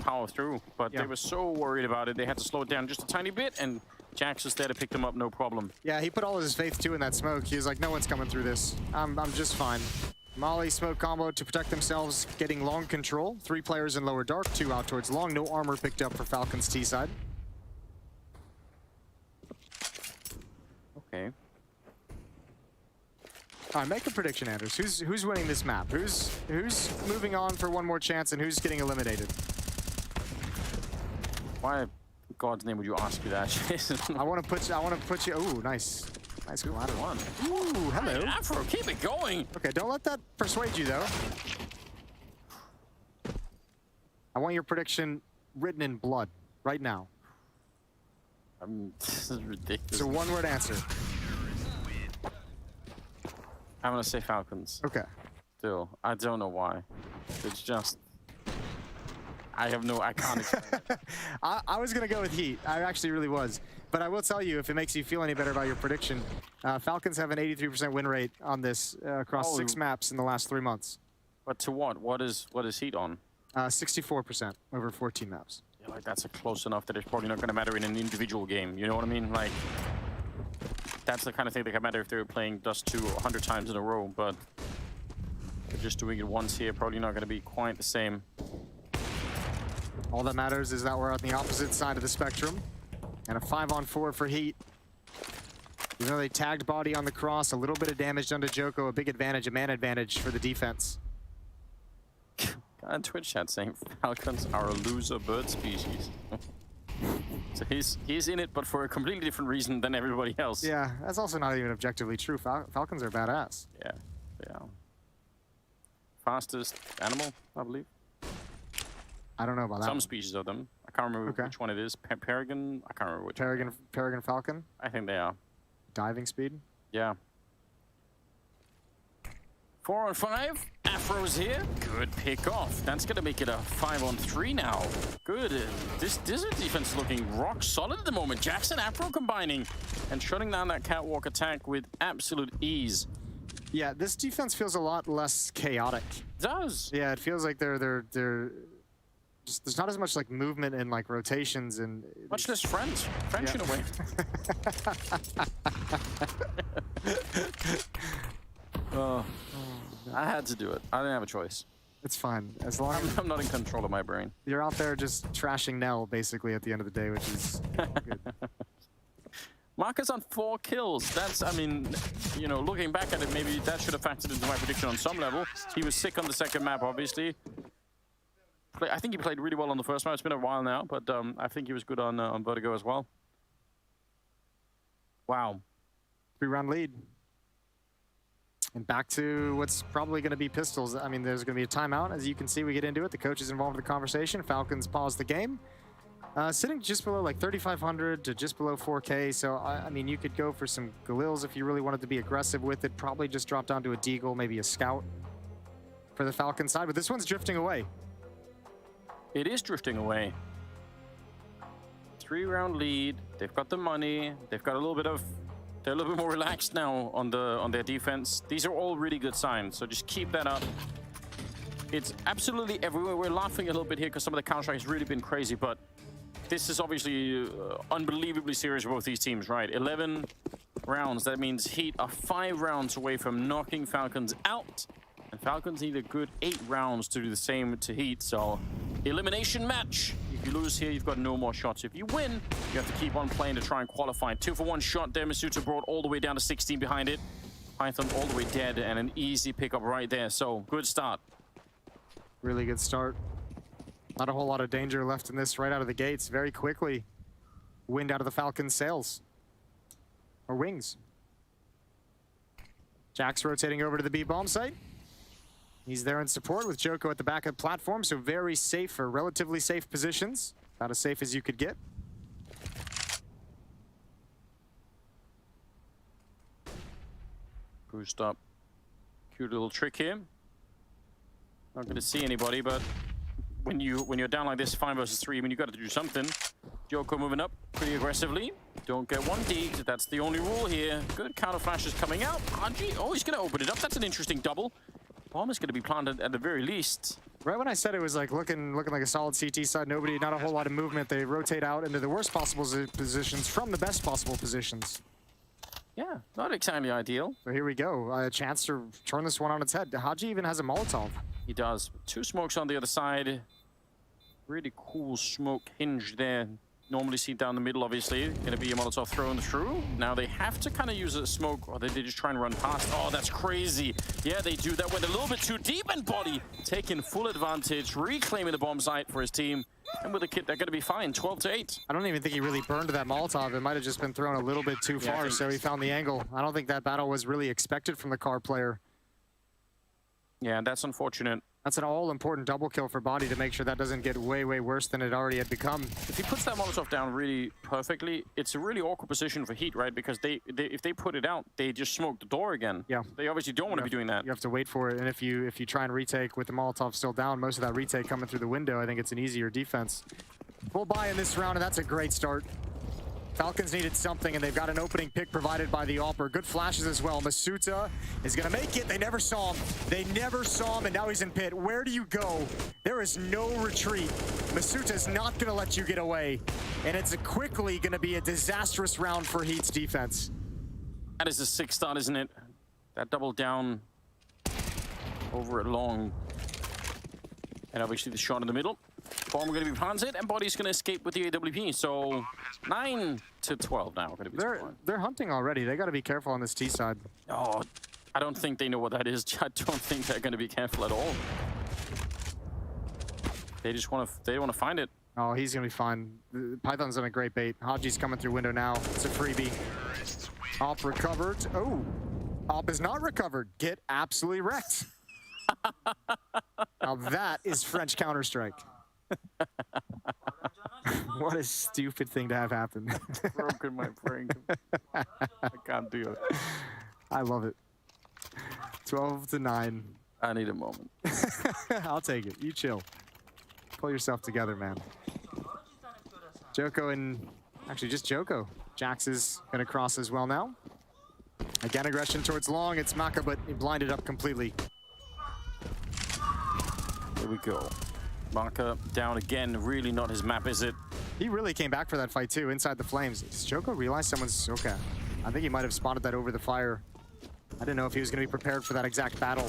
power through, but they were so worried about it, they had to slow it down just a tiny bit, and Jax is there to pick them up, no problem. Yeah, he put all of his faith, too, in that smoke. He was like, no one's coming through this. I'm just fine. Molly smoke combo to protect themselves, getting long control. 3 players in lower dark, 2 out towards long. No armor picked up for Falcons T side. Okay. All right, make a prediction, Anders. Who's winning this map? Who's moving on for one more chance, and who's getting eliminated? Why in God's name would you ask me that, Jason? I want to put you. Ooh, nice. Nice collateral one. Ooh, hello. Right, Afro, keep it going. Okay, don't let that persuade you, though. I want your prediction written in blood right now. This is ridiculous. It's a one-word answer. I'm gonna say Falcons. Okay. Still, I don't know why. It's just... I can't explain it. I was going to go with HEET. I actually really was. But I will tell you, if it makes you feel any better about your prediction, Falcons have an 83% win rate on this across 6 maps in the last 3 months. But to what? What is HEET on? 64% over 14 maps. Yeah, like that's a close enough that it's probably not going to matter in an individual game. You know what I mean? Like, that's the kind of thing that can matter if they were playing Dust 2 100 times in a row. But just doing it once here, probably not going to be quite the same. All that matters is that we're on the opposite side of the spectrum. And a 5-on-4 for HEET. Even though they tagged body on the cross, a little bit of damage done to Joko, a big advantage, a man advantage for the defense. On Twitch chat saying Falcons are a loser bird species. So he's in it, but for a completely different reason than everybody else. Yeah, that's also not even objectively true. Falcons are badass. Yeah, they are. Fastest animal, I believe. I don't know about that. Some species of them. I can't remember which one it is. Peregrine? I can't remember which one. Peregrine Falcon? I think they are. Diving speed? Yeah. 4-on-5. Afro's here. Good pick off. That's going to make it a 5-on-3 now. Good. This defense is looking rock solid at the moment. Jackson, Afro combining and shutting down that catwalk attack with absolute ease. Yeah, this defense feels a lot less chaotic. It does. Yeah, it feels like they're just, there's not as much like movement and like rotations and much less French in a way. I had to do it. I didn't have a choice. It's fine. As long as I'm not in control of my brain. You're out there just trashing Nell basically at the end of the day, which is good. Marcus on 4 kills. That's, I mean, you know, looking back at it, maybe that should have factored into my prediction on some level. He was sick on the second map, obviously. I think he played really well on the first map. It's been a while now, but I think he was good on Vertigo as well. Wow. 3-round lead. And back to what's probably going to be pistols. I mean, there's going to be a timeout. As you can see, we get into it. The coach is involved in the conversation. Falcons pause the game. Sitting just below like 3,500 to just below 4K. So, I mean, you could go for some Galils if you really wanted to be aggressive with it. Probably just drop down to a Deagle, maybe a Scout for the Falcon side. But this one's drifting away. It is drifting away. 3-round lead. They've got the money. They've got a little bit of... They're a little bit more relaxed now on their defense. These are all really good signs, so just keep that up. It's absolutely everywhere. We're laughing a little bit here because some of the counter has really been crazy, but this is obviously unbelievably serious for both these teams, right? 11 rounds. That means HEET are 5 rounds away from knocking Falcons out, and Falcons need a good 8 rounds to do the same to HEET. So, elimination match. If you lose here, you've got no more shots. If you win, you have to keep on playing to try and qualify. 2-for-1 shot there. Masuta brought all the way down to 16 behind it. Python all the way dead, and an easy pickup right there. So, good start. Really good start. Not a whole lot of danger left in this right out of the gates. Very quickly, wind out of the Falcons' sails. Or wings. Jack's rotating over to the B-bomb site. He's there in support with Joko at the backup platform, so very safe or relatively safe positions. About as safe as you could get. Boost up. Cute little trick here. Not going to see anybody, but when you're down like this, 5 versus 3, I mean, you got to do something. Joko moving up pretty aggressively. Don't get 1D'd. That's the only rule here. Good counter flashes coming out. RG, oh, he's going to open it up. That's an interesting double. Bomb is going to be planted at the very least. Right when I said it was like looking like a solid CT side, not a whole lot of movement. They rotate out into the worst possible positions from the best possible positions. Yeah, not exactly ideal. So here we go. A chance to turn this one on its head. Haji even has a Molotov. He does. 2 smokes on the other side. Really cool smoke hinge there. Normally see down the middle, obviously. Going to be a Molotov thrown through. Now they have to kind of use a smoke, or they just try and run past. Oh, that's crazy. Yeah, they do that. Went a little bit too deep, and Body taking full advantage, reclaiming the bomb site for his team. And with the kit, they're going to be fine. 12-8. I don't even think he really burned that Molotov. It might have just been thrown a little bit too far, so he found the angle. I don't think that battle was really expected from the car player. Yeah, that's unfortunate. That's an all-important double kill for Body to make sure that doesn't get way, way worse than it already had become. If he puts that Molotov down really perfectly, it's a really awkward position for HEET, right? Because if they put it out, they just smoke the door again. Yeah. They obviously don't want to be doing that. You have to wait for it, and if you try and retake with the Molotov still down, most of that retake coming through the window, I think it's an easier defense. Full buy in this round, and that's a great start. Falcons needed something, and they've got an opening pick provided by the Opera. Good flashes as well. Masuta is going to make it. They never saw him. They never saw him, and now he's in pit. Where do you go? There is no retreat. Masuta is not going to let you get away, and it's quickly going to be a disastrous round for HEET's defense. That is a 6 start, isn't it? That double down over it long. And obviously the shot in the middle. Bomb going to be behind it, and Body's going to escape with the AWP. So 9 to 12 now. Going to be they're hunting already. They got to be careful on this T side. Oh, I don't think they know what that is. I don't think they're going to be careful at all. They just want to find it. Oh, he's going to be fine. Python's on a great bait. Haji's coming through window now. It's a freebie. Op recovered. Oh, Op is not recovered. Get absolutely wrecked. Now that is French Counter-Strike. What a stupid thing to have happen. Broken my brain. I can't do it. I love it. 12 to 9. I need a moment. I'll take it. You chill. Pull yourself together, man. Joko and... Actually, just Joko. Jax is going to cross as well now. Again, aggression towards long. It's Maka, but he blinded up completely. Here we go. Maka down again. Really not his map, is it? He really came back for that fight, too, inside the flames. Does Joko realize someone's... Okay. I think he might have spotted that over the fire. I didn't know if he was going to be prepared for that exact battle.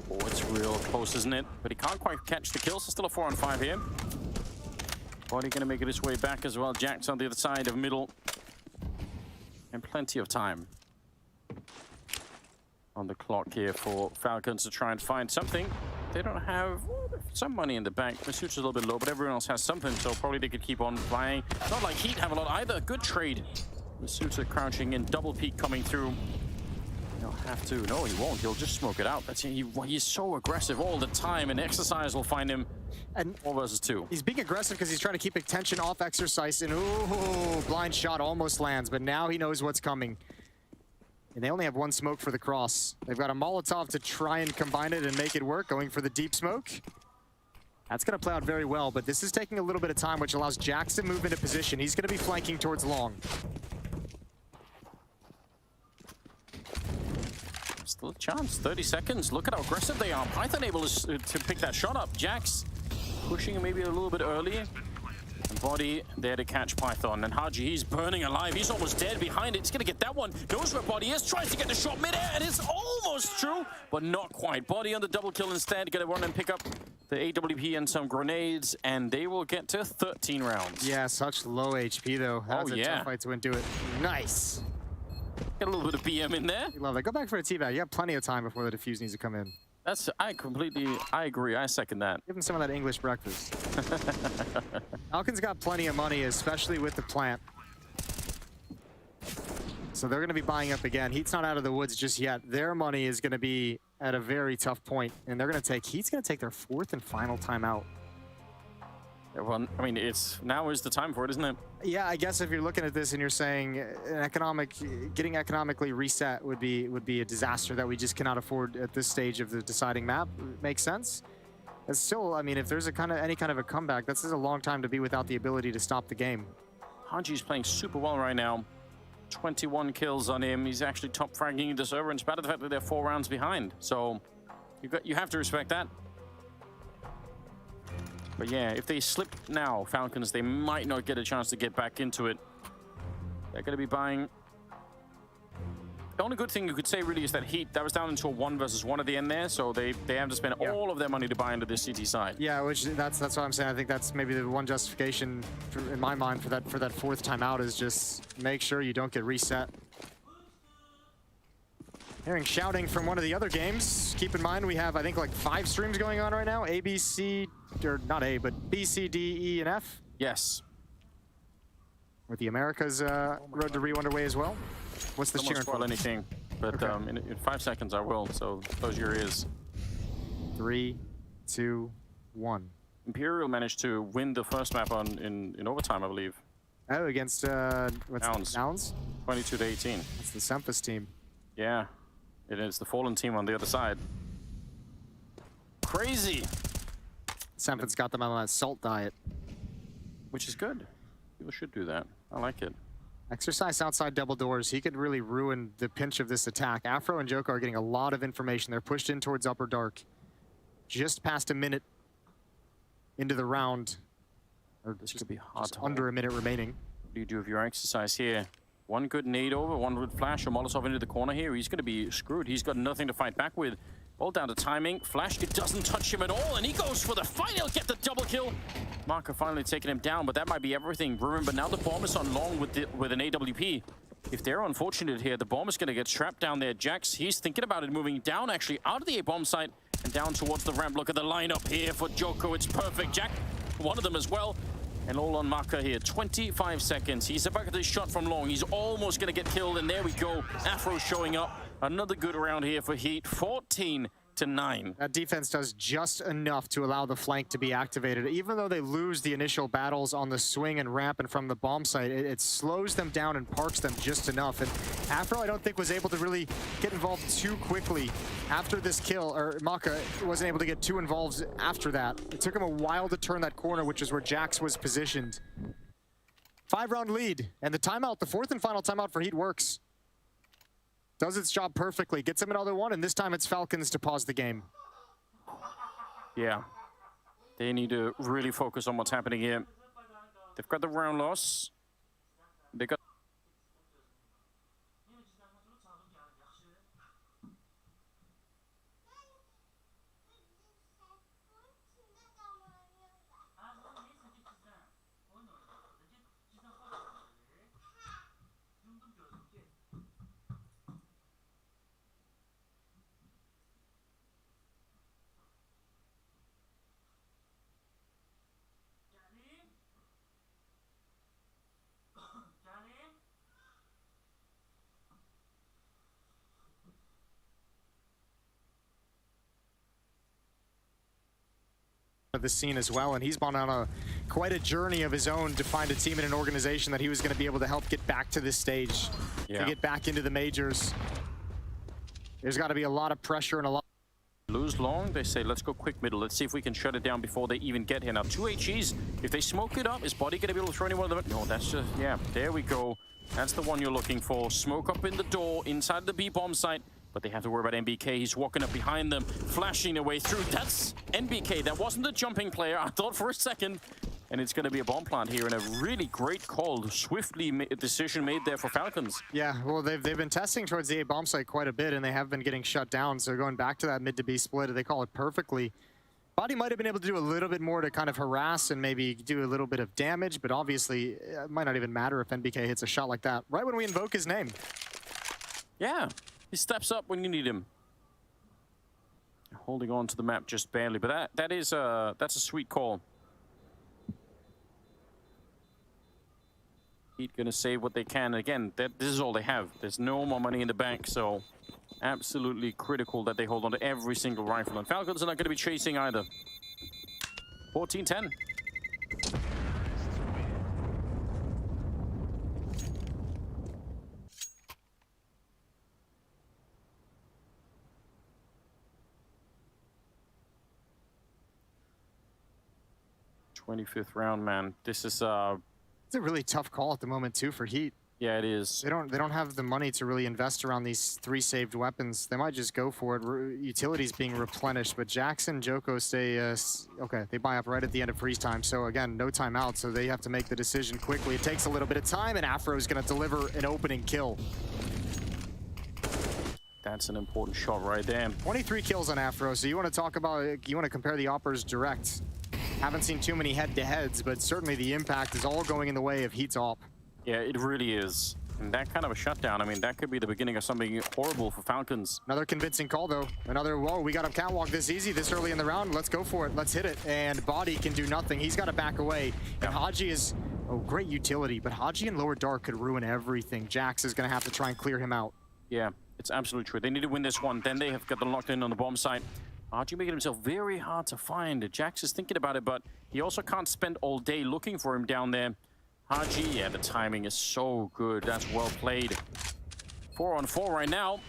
Oh, it's real close, isn't it? But he can't quite catch the kill, so still a 4-on-5 here. Body going to make it his way back as well. Jax on the other side of middle. And plenty of time on the clock here for Falcons to try and find something. They don't have some money in the bank. Masucha's a little bit low, but everyone else has something, so probably they could keep on flying. Not like HEET have a lot either. Good trade. Masucha crouching in, double peek coming through. He'll have to. No, he won't. He'll just smoke it out. That's he's so aggressive all the time, and exercise will find him. And 4 versus 2. He's being aggressive because he's trying to keep attention off exercise, and ooh, blind shot almost lands, but now he knows what's coming. And they only have 1 smoke for the cross. They've got a Molotov to try and combine it and make it work, going for the deep smoke. That's going to play out very well, but this is taking a little bit of time, which allows Jax to move into position. He's going to be flanking towards long. Still a chance. 30 seconds. Look at how aggressive they are. Python able to pick that shot up. Jax pushing maybe a little bit early. And Body there to catch Python. And Haji, he's burning alive. He's almost dead behind it. He's going to get that one. Knows where Body is. Tries to get the shot mid-air. And it's almost true, but not quite. Body on the double kill instead. Going to run and pick up the AWP and some grenades. And they will get to 13 rounds. Yeah, such low HP, though. That's a tough fight to win. Do it. Nice. Get a little bit of BM in there. You love that. Go back for a teabag. You have plenty of time before the defuse needs to come in. I agree. I second that. Give him some of that English breakfast. Falcons got plenty of money, especially with the plant. So they're going to be buying up again. HEET's not out of the woods just yet. Their money is going to be at a very tough point, and they're going to take... HEET's going to take their 4th and final timeout. Well, I mean, now is the time for it, isn't it? Yeah, I guess if you're looking at this and you're saying getting economically reset would be a disaster that we just cannot afford at this stage of the deciding map. Makes sense. It's still, I mean, if there's any kind of a comeback, this is a long time to be without the ability to stop the game. Haji's playing super well right now. 21 kills on him. He's actually top fragging the server in spite of the fact that they're 4 rounds behind. So you have to respect that. But yeah, if they slip now, Falcons, they might not get a chance to get back into it. They're going to be buying... The only good thing you could say really is that HEET, that was down into a 1 versus 1 at the end there, so they have to spend all of their money to buy into this CT side. Yeah, which that's what I'm saying. I think that's maybe the one justification in my mind for that 4th timeout is just make sure you don't get reset. Hearing shouting from one of the other games. Keep in mind we have, I think, like 5 streams going on right now. A, B, C, or not A, but B, C, D, E, and F. Yes. With the Americas Road to Rio underway as well. What's the cheering for? Anything, but okay. In 5 seconds I will, so close your ears. 3, 2, 1. Imperial managed to win the first map in overtime, I believe. Oh, against what's Nouns? 22 to 18. That's the Semphis team. Yeah, it is the Fallen team on the other side. Crazy. Semphis got them on an assault diet. Which is good. People should do that. I like it. Exercise outside double doors. He could really ruin the pinch of this attack. Afro and Joko are getting a lot of information. They're pushed in towards upper dark. Just past a minute into the round. Or This could be hard to under a minute remaining. What do you do with your exercise here? One good nade over, one good flash, or Molotov into the corner here. He's going to be screwed. He's got nothing to fight back with. All down to timing. Flash, it doesn't touch him at all, and he goes for the fight. He'll get the double kill. Marker finally taking him down, but that might be everything. Remember, now the bomb is on long with an AWP. If they're unfortunate here, the bomb is going to get trapped down there. Jax, he's thinking about it, moving down, actually, out of the A-bomb site and down towards the ramp. Look at the lineup here for Joko. It's perfect. Jack, one of them as well. And all on Marker here. 25 seconds. He's about to get this shot from long. He's almost going to get killed, and there we go. Afro showing up. Another good round here for HEET. 14 to 9. That defense does just enough to allow the flank to be activated. Even though they lose the initial battles on the swing and ramp and from the bomb site, it slows them down and parks them just enough. And Afro, I don't think, was able to really get involved too quickly after this kill, or Maka wasn't able to get too involved after that. It took him a while to turn that corner, which is where Jax was positioned. 5-round lead, and the timeout, the fourth and final timeout for HEET works. Does its job perfectly, gets him another one, and this time it's Falcons to pause the game. Yeah. They need to really focus on what's happening here. They've got the round loss. They got... The scene as well, and he's gone on quite a journey of his own to find a team and an organization that he was going to be able to help get back to this stage, to get back into the majors. There's got to be a lot of pressure and a lot. Lose long, they say, let's go quick middle. Let's see if we can shut it down before they even get here. Now, 2 HEs, if they smoke it up, is Body going to be able to throw any one of them? No, that's just, yeah, there we go. That's the one you're looking for. Smoke up in the door, inside the B-bomb site. But they have to worry about NBK. He's walking up behind them, flashing their way through. That's NBK. That wasn't the jumping player. I thought for a second. And it's going to be a bomb plant here, and a really great call. Swiftly decision made there for Falcons. Yeah, well, they've been testing towards the A bomb site quite a bit, and they have been getting shut down. So going back to that mid to B split, they call it perfectly. Body might have been able to do a little bit more to kind of harass and maybe do a little bit of damage, but obviously it might not even matter if NBK hits a shot like that right when we invoke his name. Yeah. He steps up when you need him. Holding on to the map just barely, but that's a sweet call. HEET gonna save what they can. Again, this is all they have. There's no more money in the bank, so absolutely critical that they hold on to every single rifle. And Falcons are not gonna be chasing either. 14-10. '25th round, man. This is It's a really tough call at the moment too for HEET. yeah, it is. They don't have the money to really invest around these 3 saved weapons. They might just go for it. Utilities being replenished, but Jackson, Joko stay okay. They buy up right at the end of freeze time. So again, no timeout. So they have to make the decision quickly. It takes a little bit of time, and Afro is going to deliver an opening kill. That's an important shot right there. 23 kills on Afro. So you want to talk about, you want to compare the Oppers direct. Haven't seen too many head-to-heads, but certainly the impact is all going in the way of HEET's op. Yeah, it really is. And that kind of a shutdown, I mean, that could be the beginning of something horrible for Falcons. Another convincing call, though. Another, whoa, we got a catwalk this easy, this early in the round. Let's go for it. Let's hit it. And Body can do nothing. He's got to back away. And Haji is, oh, great utility. But Haji in lower dark could ruin everything. Jax is going to have to try and clear him out. Yeah, it's absolutely true. They need to win this one. Then they have got them locked in on the bomb site. RG making himself very hard to find. Jax is thinking about it, but he also can't spend all day looking for him down there. RG, yeah, the timing is so good. That's well played. 4-on-4 right now.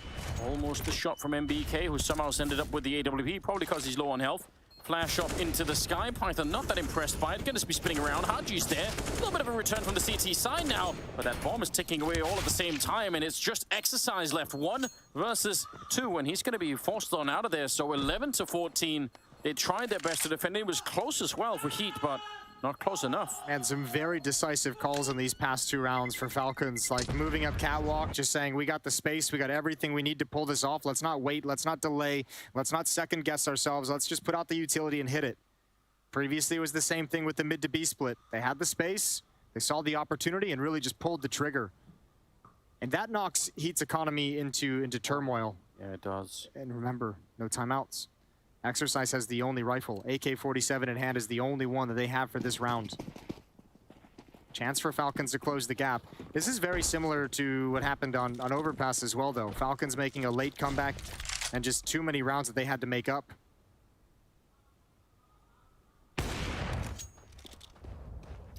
Almost a shot from MBK, who somehow has ended up with the AWP, probably because he's low on health. Flash up into the sky. Python not that impressed by it. Gonna be spinning around. Haji's there. A little bit of a return from the CT side now, but that bomb is ticking away all at the same time, and it's just Exercise left. 1 versus 2, and he's gonna be forced on out of there. So 11-14. They tried their best to defend. It was close as well for HEET, but not close enough. And some very decisive calls in these past 2 rounds for Falcons, like moving up catwalk, just saying, we got the space, we got everything we need to pull this off. Let's not wait, let's not delay, let's not second guess ourselves. Let's just put out the utility and hit it. Previously, it was the same thing with the mid to B split. They had the space, they saw the opportunity, and really just pulled the trigger. And that knocks HEET's economy into turmoil. Yeah, it does. And remember, no timeouts. Exercise has the only rifle. AK-47 in hand is the only one that they have for this round. Chance for Falcons to close the gap. This is very similar to what happened on Overpass as well, though. Falcons making a late comeback and just too many rounds that they had to make up.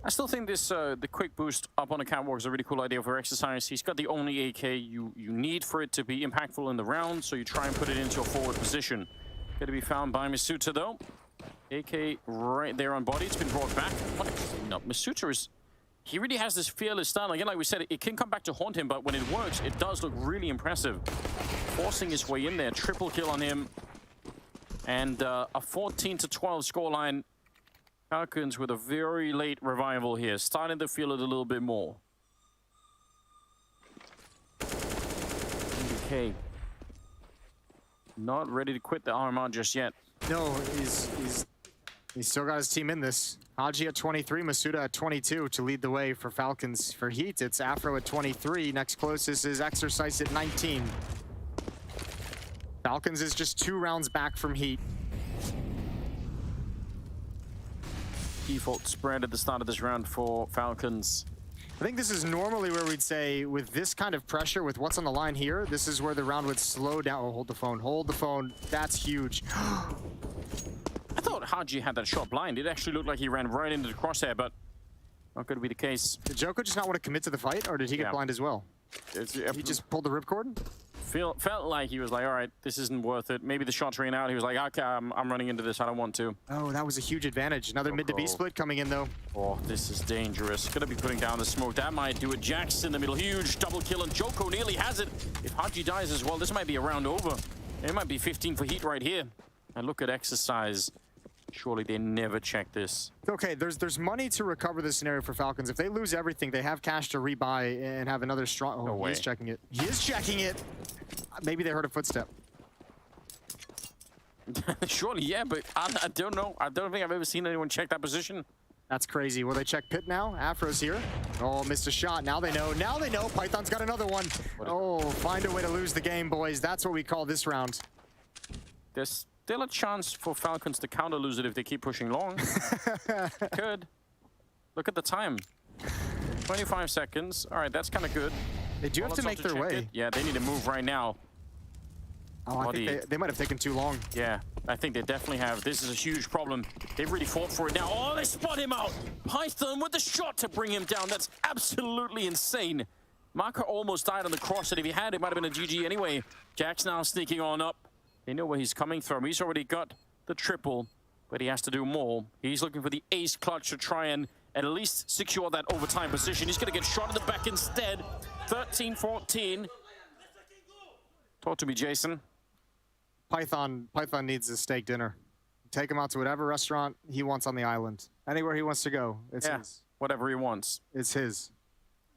I still think this the quick boost up on the catwalk is a really cool idea for Exercise. He's got the only AK you need for it to be impactful in the round, so you try and put it into a forward position. Going to be found by Masuta, though. AK right there on body. It's been brought back. No, Masuta is... He really has this fearless style. Again, like we said, it can come back to haunt him, but when it works, it does look really impressive. Forcing his way in there. Triple kill on him. And a 14-12 scoreline. Falcons with a very late revival here. Starting to feel it a little bit more. Okay. Not ready to quit the RMR just yet. No, he's still got his team in this. Haji at 23, Masuda at 22 to lead the way for Falcons. For HEET, it's Afro at 23. Next closest is Exercise at 19. Falcons is just 2 rounds back from HEET. Default spread at the start of this round for Falcons. I think this is normally where we'd say, with this kind of pressure, with what's on the line here, this is where the round would slow down. Oh, hold the phone, hold the phone. That's huge. I thought Haji had that shot blind. It actually looked like he ran right into the crosshair, but not going to be the case. Did Joko just not want to commit to the fight, or did he get blind as well? He just pulled the ripcord? Felt like he was like, all right, this isn't worth it. Maybe the shots ran out. He was like, okay, I'm running into this. I don't want to. Oh, that was a huge advantage. Another mid to B split coming in, though. Oh, this is dangerous. Gonna be putting down the smoke. That might do it. Jax in the middle. Huge double kill, and Joko nearly has it. If Haji dies as well, this might be a round over. It might be 15 for HEET right here. And look at Exercise. Surely they never check this. Okay, there's money to recover this scenario for Falcons. If they lose everything, they have cash to rebuy and have another strong... Oh, no way. He's checking it. He is checking it! Maybe they heard a footstep. Surely, yeah, but I don't know. I don't think I've ever seen anyone check that position. That's crazy. Will they check pit now? Afro's here. Oh, missed a shot. Now they know. Now they know. Python's got another one. Oh, find a way to lose the game, boys. That's what we call this round. There's still a chance for Falcons to counter lose it if they keep pushing long. Could. Look at the time. 25 seconds. All right, that's kind of good. They do have to make their way. Yeah, they need to move right now. Oh, I think they might have taken too long. Yeah, I think they definitely have. This is a huge problem. They've really fought for it now. Oh, they spot him out. Python with the shot to bring him down. That's absolutely insane. Marker almost died on the cross, and if he had, it might have been a GG anyway. Jack's now sneaking on up. They know where he's coming from. He's already got the triple, but he has to do more. He's looking for the ace clutch to try and at least secure that overtime position. He's going to get shot in the back instead. 13-14. Talk to me, Jason. Python needs a steak dinner. Take him out to whatever restaurant he wants on the island. Anywhere he wants to go, it's his. Whatever he wants. It's his.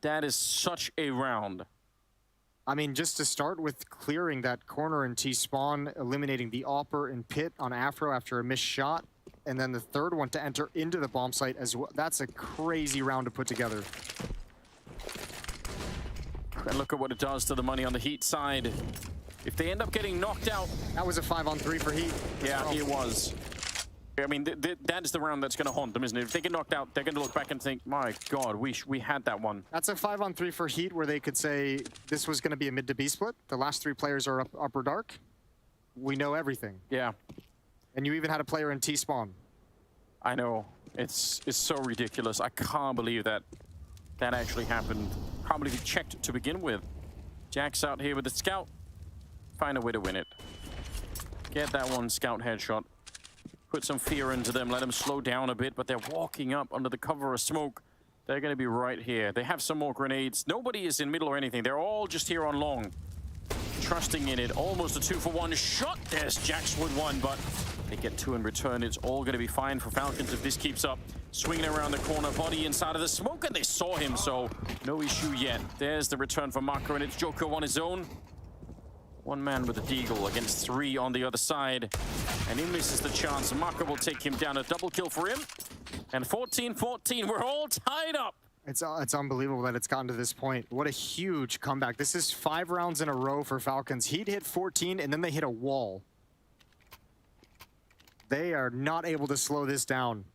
That is such a round. I mean, just to start with clearing that corner in T-spawn, eliminating the AWPer and pit on Afro after a missed shot, and then the third one to enter into the bomb site as well. That's a crazy round to put together. And look at what it does to the money on the HEET side. If they end up getting knocked out... That was a 5-on-3 for HEET. Yeah, it was. I mean, that is the round that's going to haunt them, isn't it? If they get knocked out, they're going to look back and think, my God, we had that one. That's a 5-on-3 for HEET where they could say this was going to be a mid to B split. The last 3 players are upper dark. We know everything. Yeah. And you even had a player in T-spawn. I know. It's so ridiculous. I can't believe that actually happened. Can't believe he checked to begin with. Jack's out here with the scout. Find a way to win it. Get that one scout headshot. Put some fear into them. Let them slow down a bit. But they're walking up under the cover of smoke. They're going to be right here. They have some more grenades. Nobody is in middle or anything. They're all just here on long. Trusting in it. Almost a 2-for-1 shot. There's Jax with one, but they get 2 in return. It's all going to be fine for Falcons if this keeps up. Swinging around the corner, body inside of the smoke, and they saw him, so no issue yet. There's the return for Mako, and it's Joko on his own. One man with a deagle against 3 on the other side, and he misses the chance. Mako will take him down. A double kill for him, and 14-14. We're all tied up. It's unbelievable that it's gotten to this point. What a huge comeback. This is 5 rounds in a row for Falcons. He'd hit 14, and then they hit a wall. They are not able to slow this down.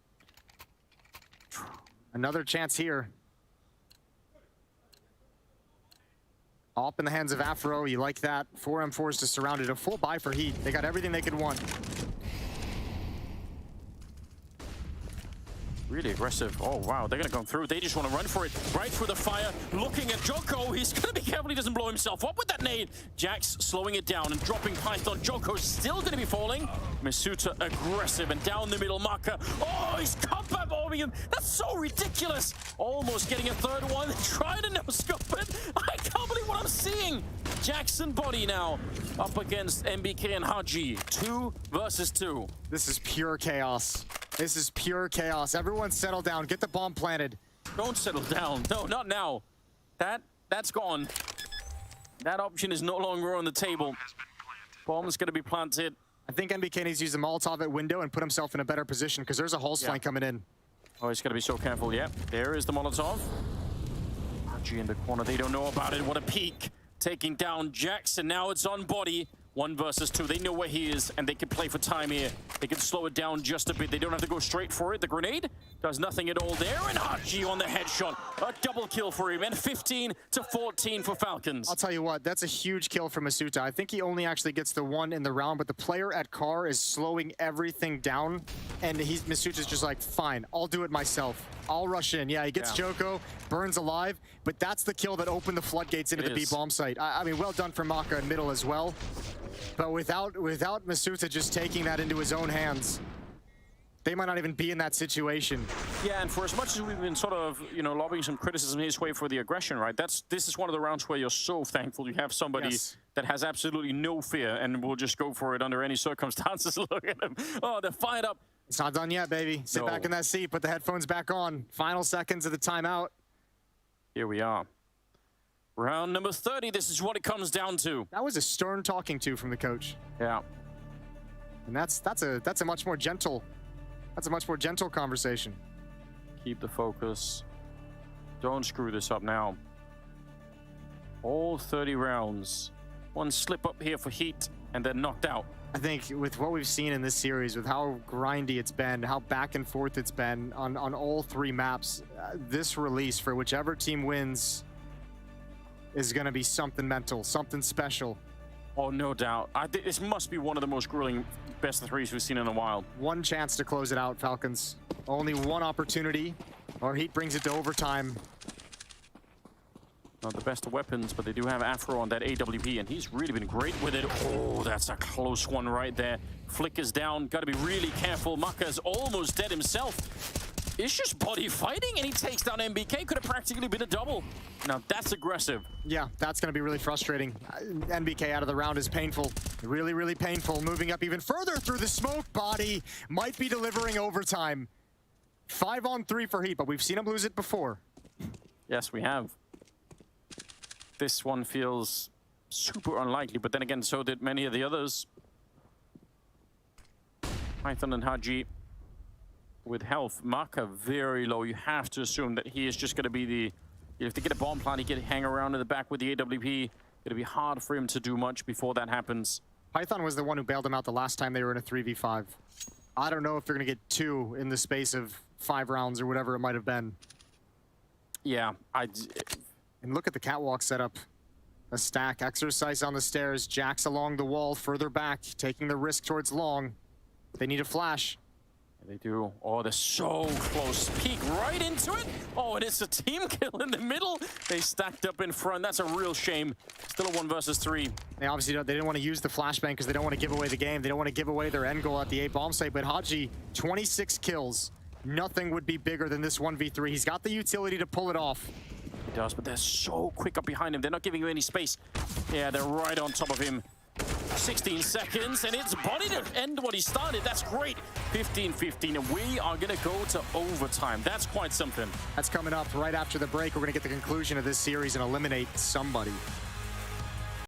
Another chance here. Up in the hands of Afro. You like that. 4M4s to surround it. A full buy for Heat. They got everything they could want. Really aggressive. Oh, wow. They're going to come through. They just want to run for it. Right through the fire. Looking at Joko. He's going to be careful he doesn't blow himself up with that nade. Jax slowing it down and dropping Python. Joko's still going to be falling. Masuta aggressive and down the middle. Maka. Oh, he's combat bombing him. That's so ridiculous. Almost getting a third one. Trying to no-scope it. I can't believe what I'm seeing. Jackson body now up against MBK and Haji. 2 versus 2. This is pure chaos. This is pure chaos. Everyone settle down. Get the bomb planted. Don't settle down. No, not now. That's gone. That option is no longer on the table. Bomb's going to be planted. I think MBK needs to use the Molotov at window and put himself in a better position because there's a whole flank coming in. Oh, he's got to be so careful. Yep, there is the Molotov. Haji in the corner. They don't know about it. What a peek. Taking down Jackson. Now it's on body. 1 versus 2. They know where he is, and they can play for time here. They can slow it down just a bit. They don't have to go straight for it. The grenade does nothing at all there, and Haji on the headshot. A double kill for him, and 15-14 for Falcons. I'll tell you what, that's a huge kill for Masuta. I think he only actually gets the 1 in the round, but the player at car is slowing everything down, and Masuta's just like, fine, I'll do it myself. I'll rush in. Yeah, he gets Joko, burns alive, but that's the kill that opened the floodgates into the B-bomb site. I mean, well done for Maka in middle as well. But without Masuta just taking that into his own hands, they might not even be in that situation. Yeah, and for as much as we've been sort of, lobbing some criticism his way for the aggression, right? This is one of the rounds where you're so thankful you have somebody that has absolutely no fear and will just go for it under any circumstances. Look at them. Oh, they're fired up. It's not done yet, baby. Sit back in that seat, put the headphones back on. Final seconds of the timeout. Here we are. Round number 30, this is what it comes down to. That was a stern talking to from the coach. Yeah. And that's a much more gentle conversation. Keep the focus. Don't screw this up now. All 30 rounds. One slip up here for Heat, and they're knocked out. I think with what we've seen in this series, with how grindy it's been, how back and forth it's been on all 3 maps, this release for whichever team wins is going to be something mental, something special. Oh, no doubt. This must be one of the most grueling best of 3s we've seen in a while. 1 chance to close it out, Falcons. Only 1 opportunity, or Heat brings it to overtime. Not the best of weapons, but they do have Afro on that AWP, and he's really been great with it. Oh, that's a close one right there. Flick is down. Got to be really careful. Maka's almost dead himself. It's just body fighting, and he takes down MBK. Could have practically been a double. Now, that's aggressive. Yeah, that's going to be really frustrating. MBK out of the round is painful. Really, really painful. Moving up even further through the smoke. Body might be delivering overtime. 5 on 3 for Heat, but we've seen him lose it before. Yes, we have. This one feels super unlikely, but then again, so did many of the others. Python and Haji with health. Maka very low. You have to assume that he is just going to be the... If they get a bomb plant, he can hang around in the back with the AWP. It'll be hard for him to do much before that happens. Python was the one who bailed him out the last time they were in a 3v5. I don't know if they're going to get 2 in the space of 5 rounds or whatever it might have been. Yeah, And look at the catwalk setup. A stack, exercise on the stairs, Jax along the wall, further back, taking the risk towards long. They need a flash. They do. Oh, they're so close. Peek right into it. Oh, and it's a team kill in the middle. They stacked up in front. That's a real shame. Still a 1 versus 3. They obviously they didn't want to use the flashbang because they don't want to give away the game. They don't want to give away their end goal at the A bomb site. But Haji, 26 kills. Nothing would be bigger than this 1v3. He's got the utility to pull it off. He does, but they're so quick up behind him. They're not giving you any space. Yeah, they're right on top of him. 16 seconds, and it's Bonnie to end what he started. That's great. 15-15, and we are going to go to overtime. That's quite something. That's coming up right after the break. We're going to get the conclusion of this series and eliminate somebody.